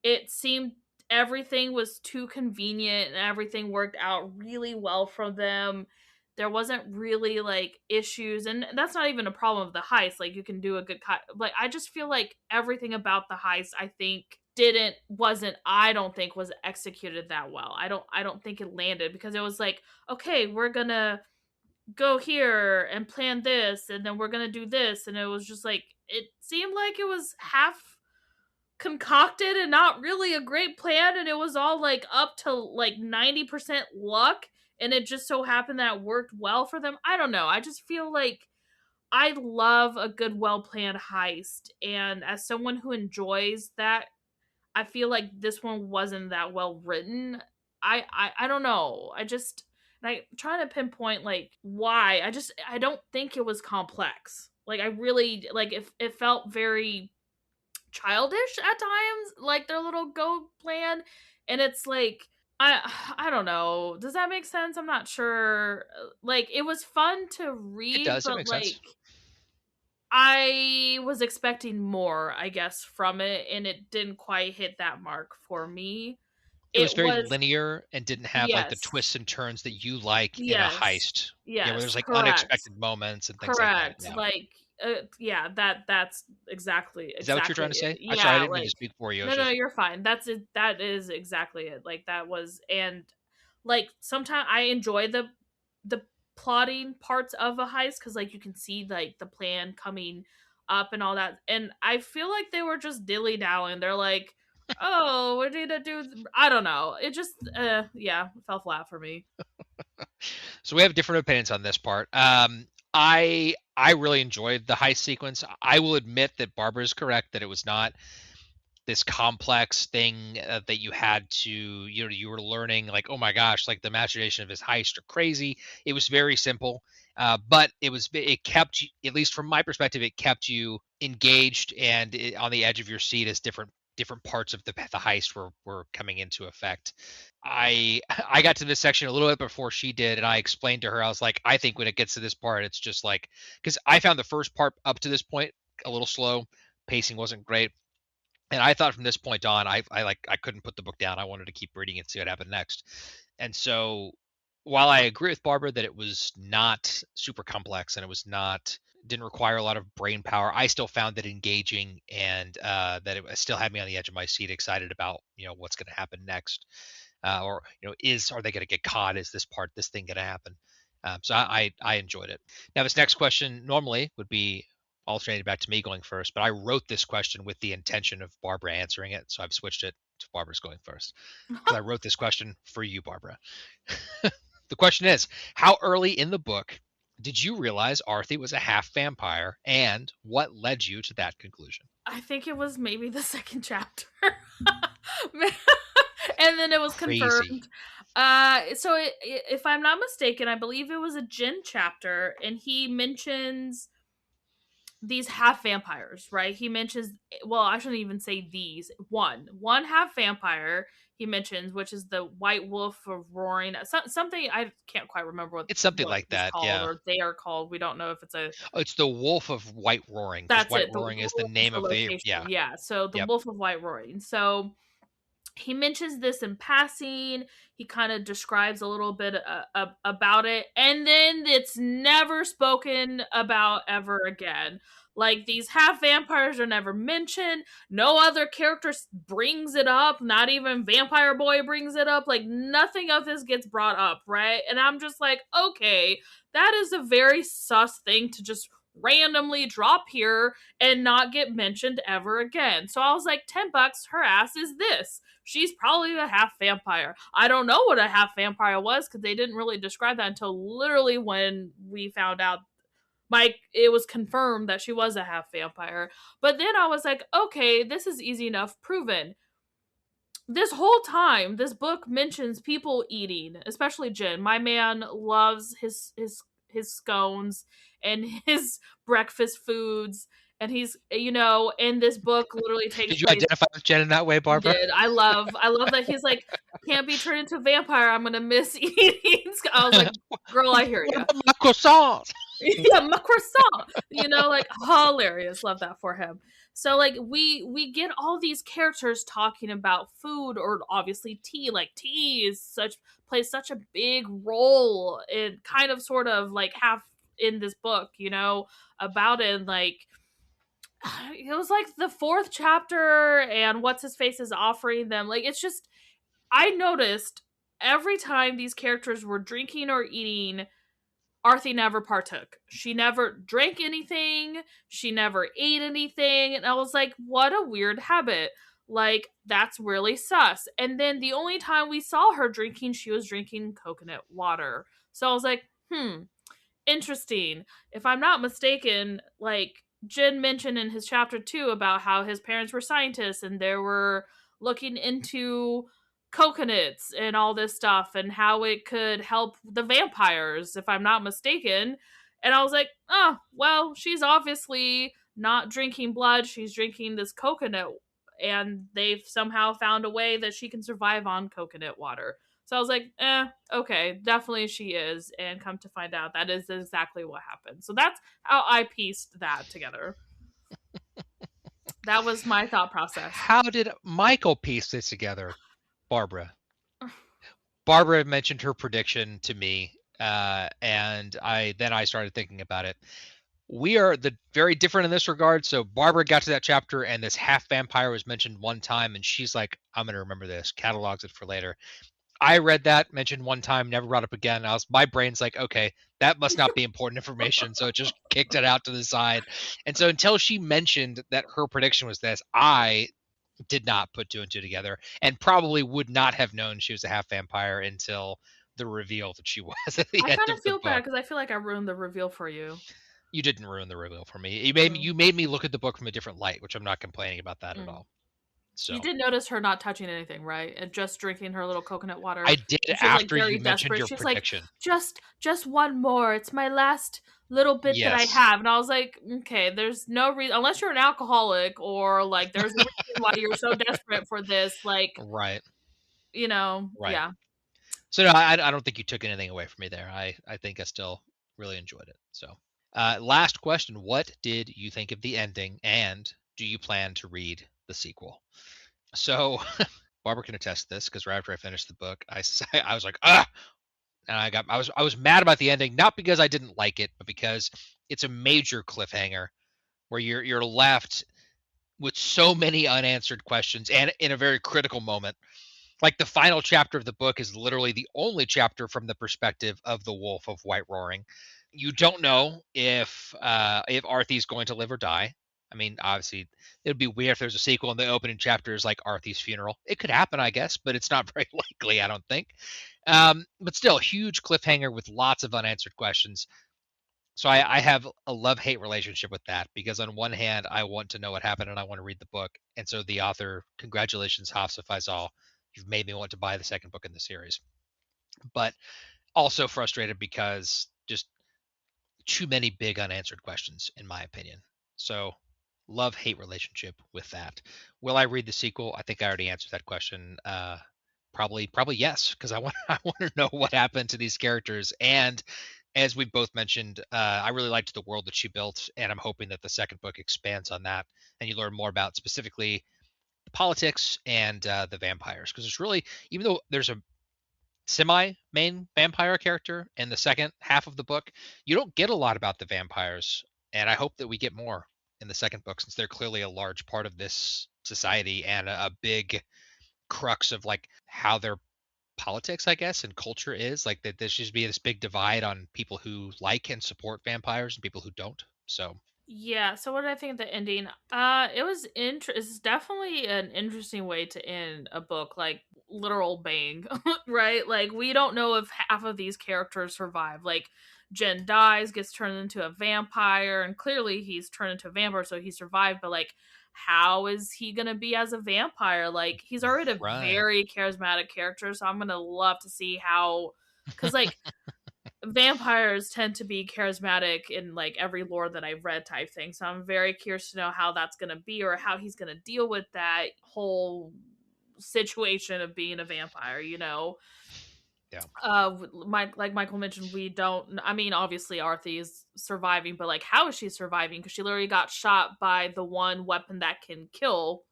It seemed everything was too convenient and everything worked out really well for them. There wasn't really like issues, and that's not even a problem of the heist. Like you can do a good like I just feel like everything about the heist I think didn't wasn't I don't think was executed that well. I don't think it landed because it was like, okay, we're going to go here and plan this and then we're going to do this, and it was just like it seemed like it was half concocted and not really a great plan, and it was all like up to like 90% luck, and it just so happened that it worked well for them. I don't know. I just feel like I love a good well planned heist, and as someone who enjoys that, I feel like this one wasn't that well written. I don't know. I'm trying to pinpoint like why. I don't think it was complex. Like I really like it felt very childish at times, like their little go plan, and it's like I don't know. Does that make sense? I'm not sure. Like it was fun to It read, does. It but makes sense. like I was expecting more, I guess, from it, and it didn't quite hit that mark for me. It was It very was linear and didn't have like the yes, twists and turns that you like in a yes, heist. Yeah, where yes, there's like correct. unexpected moments and things like that. Correct. Yeah. Like, yeah, that's Is that what you're trying exactly to it. say? I'm sorry, I Yeah, didn't mean to like speak for you. I was no, just you're fine. That's it. That is exactly it. Like that was, and like sometimes I enjoy the plotting parts of a heist because like you can see like the plan coming up and all that, and I feel like they were just dilly dallying. They're like, oh, we need to do. I don't know. It just, yeah, it fell flat for me. so we have different opinions on this part. I really enjoyed the heist sequence. I will admit that Barbara is correct that it was not this complex thing that you had to you were learning like, oh my gosh, like the imagination of his heist are crazy. It was very simple, but it kept you, at least from my perspective, it kept you engaged and on the edge of your seat as different parts of the heist were coming into effect. I got to this section a little bit before she did, and I explained to her, I was like, I think when it gets to this part, it's just like, because I found the first part up to this point a little slow, pacing wasn't great, and I thought from this point on, I couldn't put the book down. I wanted to keep reading and see what happened next. And so, while I agree with Barbara that it was not super complex and it was not didn't require a lot of brain power, I still found it engaging and that it still had me on the edge of my seat, excited about what's going to happen next, or are they going to get caught? Is this thing going to happen? So I enjoyed it. Now this next question normally would be alternated back to me going first, but I wrote this question with the intention of Barbara answering it, so I've switched it to Barbara's going first because I wrote this question for you, Barbara. The question is, how early in the book did you realize Arthie was a half vampire, and what led you to that conclusion? I think it was maybe the second chapter. And then it was Crazy. confirmed. So if I'm not mistaken, I believe it was a Jin chapter, and he mentions these half vampires, right? He mentions, well, I shouldn't even say these. One half vampire he mentions, which is the White Wolf of Roaring. Something I can't quite remember It's something what like he's that, called yeah. or they are called. We don't know if it's a Oh, it's the Wolf of White Roaring, because that's White it. The Roaring is the wolf is name the of the location. yeah. Yeah. So the Yep. Wolf of White Roaring. So he mentions this in passing. He kind of describes a little bit about it, and then it's never spoken about ever again. Like these half vampires are never mentioned. No other character brings it up. Not even Vampire Boy brings it up. Like nothing of this gets brought up, right? And I'm just like, okay, that is a very sus thing to just randomly drop here and not get mentioned ever again. So I was like, $10, her ass is this. She's probably a half vampire. I don't know what a half vampire was because they didn't really describe that until literally when we found out it was confirmed that she was a half vampire. But then I was like, okay, this is easy enough proven. this whole time, this book mentions people eating, especially Jin. My man loves his scones and his breakfast foods, and he's, you know, and this book literally takes Did you place. identify with Jen in that way, He Barbara? did. I love that he's like, can't be turned into a vampire. I'm gonna miss eating. I was like, girl, I hear you. My croissant. Yeah, my croissant. You know, like hilarious. Love that for him. So like we get all these characters talking about food, or obviously tea. Like tea is plays such a big role in kind of sort of like half in this book, you know, about it. And like it was like the fourth chapter, and what's his face is offering them. Like it's just, I noticed every time these characters were drinking or eating, Arthie never partook. She never drank anything. She never ate anything. And I was like, what a weird habit. Like, that's really sus. And then the only time we saw her drinking, she was drinking coconut water. So I was like, interesting. If I'm not mistaken, like Jin mentioned in his chapter 2 about how his parents were scientists and they were looking into coconuts and all this stuff and how it could help the vampires, if I'm not mistaken. And I was like, oh, well, she's obviously not drinking blood. She's drinking this coconut, and they've somehow found a way that she can survive on coconut water. So I was like, okay, definitely she is. And come to find out, that is exactly what happened. So that's how I pieced that together. That was my thought process. How did Michael piece this together, Barbara? Barbara mentioned her prediction to me, and I started thinking about it. We are very different in this regard. So Barbara got to that chapter, and this half vampire was mentioned one time, and she's like, "I'm gonna remember this." Catalogs it for later. I read that mentioned one time, never brought up again. My brain's like, okay, that must not be important information, so it just kicked it out to the side. And so until she mentioned that her prediction was this, I did not put two and two together, and probably would not have known she was a half vampire until the reveal that she was at the I end kind of of the feel bad book. because I feel like I ruined the reveal for you. You didn't ruin the reveal for me. Mm. You made me look at the book from a different light, which I'm not complaining about that at all. So you did notice her not touching anything, right? And just drinking her little coconut water. I did She was, after like, very you mentioned desperate. your She's prediction. like, just one more. It's my last little bit that I Yes. have. And I was like, okay, there's no reason, unless you're an alcoholic or like there's a reason why you're so desperate for this. Like, Right. you know, Right. yeah. So no, I don't think you took anything away from me there. I think I still really enjoyed it. So last question. What did you think of the ending, and do you plan to read the sequel? So Barbara can attest to this, because right after I finished the book, I was like, ah, and I was mad about the ending, not because I didn't like it, but because it's a major cliffhanger where you're left with so many unanswered questions, and in a very critical moment. Like, the final chapter of the book is literally the only chapter from the perspective of the Wolf of White Roaring. You don't know if Arthie's going to live or die. I mean, obviously, it would be weird if there's a sequel and the opening chapter is like Arthie's funeral. It could happen, I guess, but it's not very likely, I don't think. But still, huge cliffhanger with lots of unanswered questions. So I have a love-hate relationship with that, because on one hand, I want to know what happened and I want to read the book. And so the author, congratulations, Hafsah Faizal, you've made me want to buy the second book in the series. But also frustrated because just too many big unanswered questions, in my opinion. So love-hate relationship with that. Will I read the sequel? I think I already answered that question. Probably yes, because I want to know what happened to these characters. And as we both mentioned, I really liked the world that she built, and I'm hoping that the second book expands on that, and you learn more about specifically the politics and the vampires. Because it's really, even though there's a semi-main vampire character in the second half of the book, you don't get a lot about the vampires, and I hope that we get more in the second book, since they're clearly a large part of this society and a big crux of like how their politics, I guess, and culture is. Like, that there should be this big divide on people who like and support vampires and people who don't. So Yeah, so what did I think of the ending? It was it's definitely an interesting way to end a book, like literal bang, right? Like we don't know if half of these characters survive. Like Jen dies, gets turned into a vampire, and clearly he's turned into a vampire, so he survived, but like, how is he gonna be as a vampire? Like, he's already a Right. very charismatic character, so I'm gonna love to see how, because like vampires tend to be charismatic in like every lore that I've read type thing. So I'm very curious to know how that's gonna be, or how he's gonna deal with that whole situation of being a vampire, you know. Yeah. Like Michael mentioned, we don't, I mean, obviously Arthie is surviving, but like, how is she surviving? Because she literally got shot by the one weapon that can kill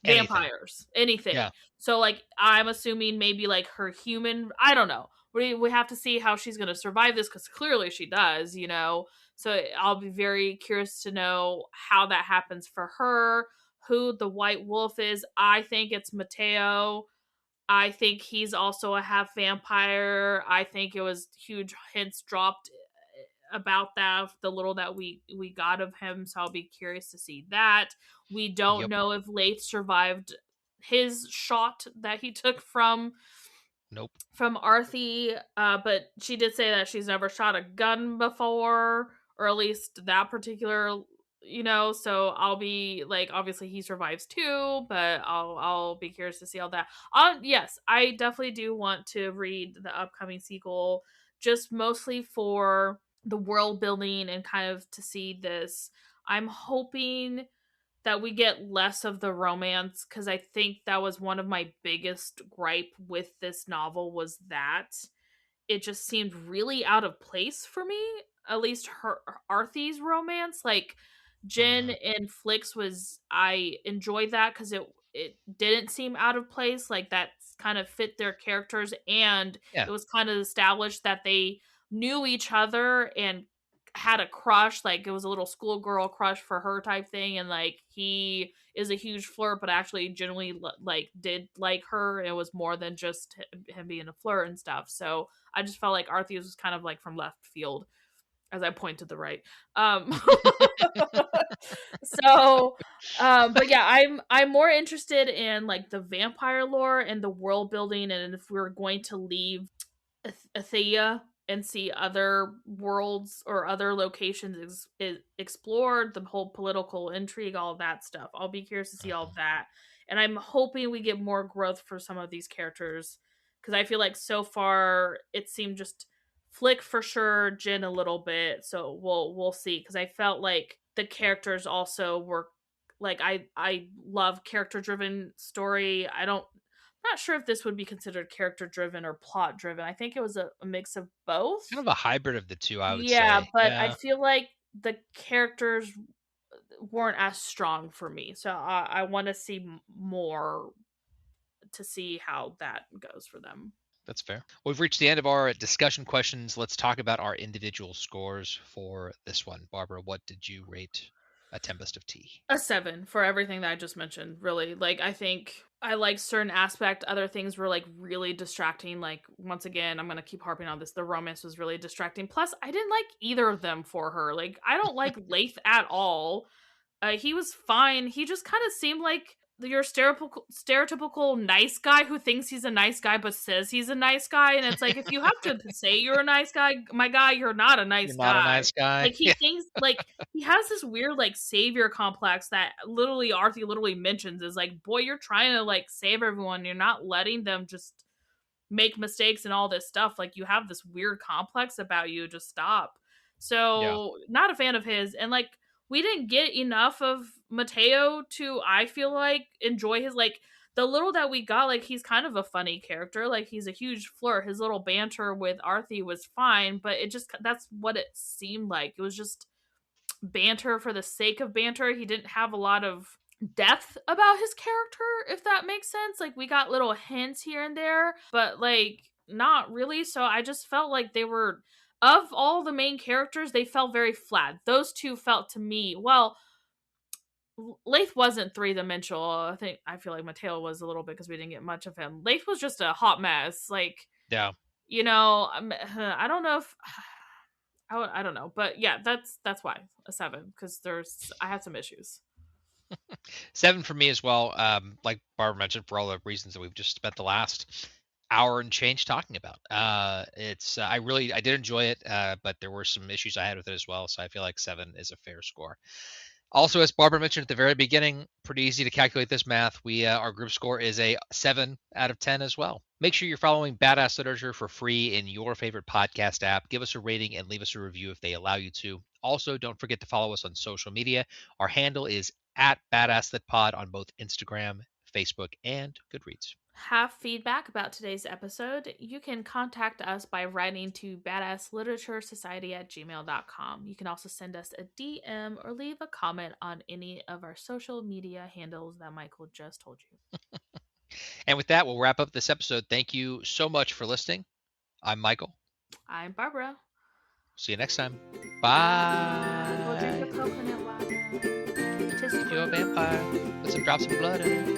Anything. vampires, anything. Yeah. So like, I'm assuming maybe like her human, I don't know, we have to see how she's going to survive this, because clearly she does, you know. So I'll be very curious to know how that happens for her, who the white wolf is. I think it's Mateo. I think he's also a half vampire. I think it was huge hints dropped about that, the little that we got of him, so I'll be curious to see that. We don't Yep. know if Lath survived his shot that he took from Nope. Arthie, but she did say that she's never shot a gun before, or at least that particular, you know. So I'll be like, obviously he survives too, but I'll be curious to see all that. Yes, I definitely do want to read the upcoming sequel, just mostly for the world building and kind of to see this. I'm hoping that we get less of the romance, because I think that was one of my biggest gripe with this novel, was that it just seemed really out of place for me. At least her Arthie's romance, like Jen Mhm. and Flix, was, I enjoyed that because it didn't seem out of place. Like, that kind of fit their characters, and Yeah. it was kind of established that they knew each other and had a crush. Like, it was a little schoolgirl crush for her type thing, and like, he is a huge flirt, but actually genuinely like did like her. It was more than just him being a flirt and stuff. So I just felt like Arthur was kind of like from left field, as I point to the right. Um so but yeah, I'm more interested in like the vampire lore and the world building, and if we're going to leave Athea and see other worlds or other locations explored, the whole political intrigue, all of that stuff. I'll be curious to see all of Mhm. that. And I'm hoping we get more growth for some of these characters, because I feel like so far it seemed just Flick for sure, Jin a little bit. So we'll see, because I felt like the characters also were like, I love character driven story. Not sure if this would be considered character driven or plot driven. I think it was a mix of both. Kind of a hybrid of the two, I would Yeah, say. but I Yeah. feel like the characters weren't as strong for me. So I want to see more to see how that goes for them. That's fair. We've reached the end of our discussion questions. Let's talk about our individual scores for this one. Barbara, what did you rate A Tempest of Tea? A 7 for everything that I just mentioned, really. Like, I think I like certain aspect, other things were like really distracting. Like, once again, I'm gonna keep harping on this, the romance was really distracting. Plus, I didn't like either of them for her. Like, I don't like Lath at all. He was fine. He just kind of seemed like your stereotypical nice guy who thinks he's a nice guy but says he's a nice guy. And it's like, if you have to say you're a nice guy, my guy, you're not a nice You're not a guy. nice guy. Like, he thinks, like, he has this weird like savior complex that literally Arthie literally mentions, is like, boy, you're trying to like save everyone, you're not letting them just make mistakes and all this stuff. Like, you have this weird complex about you, just stop. Yeah. So not a fan of his. And like, we didn't get enough of Mateo to, I feel like, enjoy his, like, the little that we got. Like, he's kind of a funny character, like he's a huge flirt. His little banter with Arthie was fine, but it just, that's what it seemed like. It was just banter for the sake of banter. He didn't have a lot of depth about his character, if that makes sense. Like, we got little hints here and there, but like, not really. So I just felt like they were, of all the main characters, they felt very flat. Those two felt to me, well, Lath wasn't three-dimensional. I feel like Mateo was a little bit, because we didn't get much of him. Lath was just a hot mess. Like, Yeah. you know, I don't know if I don't know, but yeah, that's why a 7, because I had some issues. 7 for me as well. Like Barbara mentioned, for all the reasons that we've just spent the last hour and change talking about. I did enjoy it, but there were some issues I had with it as well. So I feel like 7 is a fair score. Also, as Barbara mentioned at the very beginning, pretty easy to calculate this math. Our group score is a 7 out of 10 as well. Make sure you're following Badass Literature for free in your favorite podcast app. Give us a rating and leave us a review if they allow you to. Also, don't forget to follow us on social media. Our handle is at BadassLitPod on both Instagram, Facebook, and Goodreads. Have feedback about today's episode, you can contact us by writing to badassliteraturesociety@gmail.com. You can also send us a DM or leave a comment on any of our social media handles that Michael just told you. And with that, we'll wrap up this episode. Thank you so much for listening. I'm Michael. I'm Barbara. See you next time. Bye. Go drink your coconut water. You're a vampire. Put some drops of blood in it.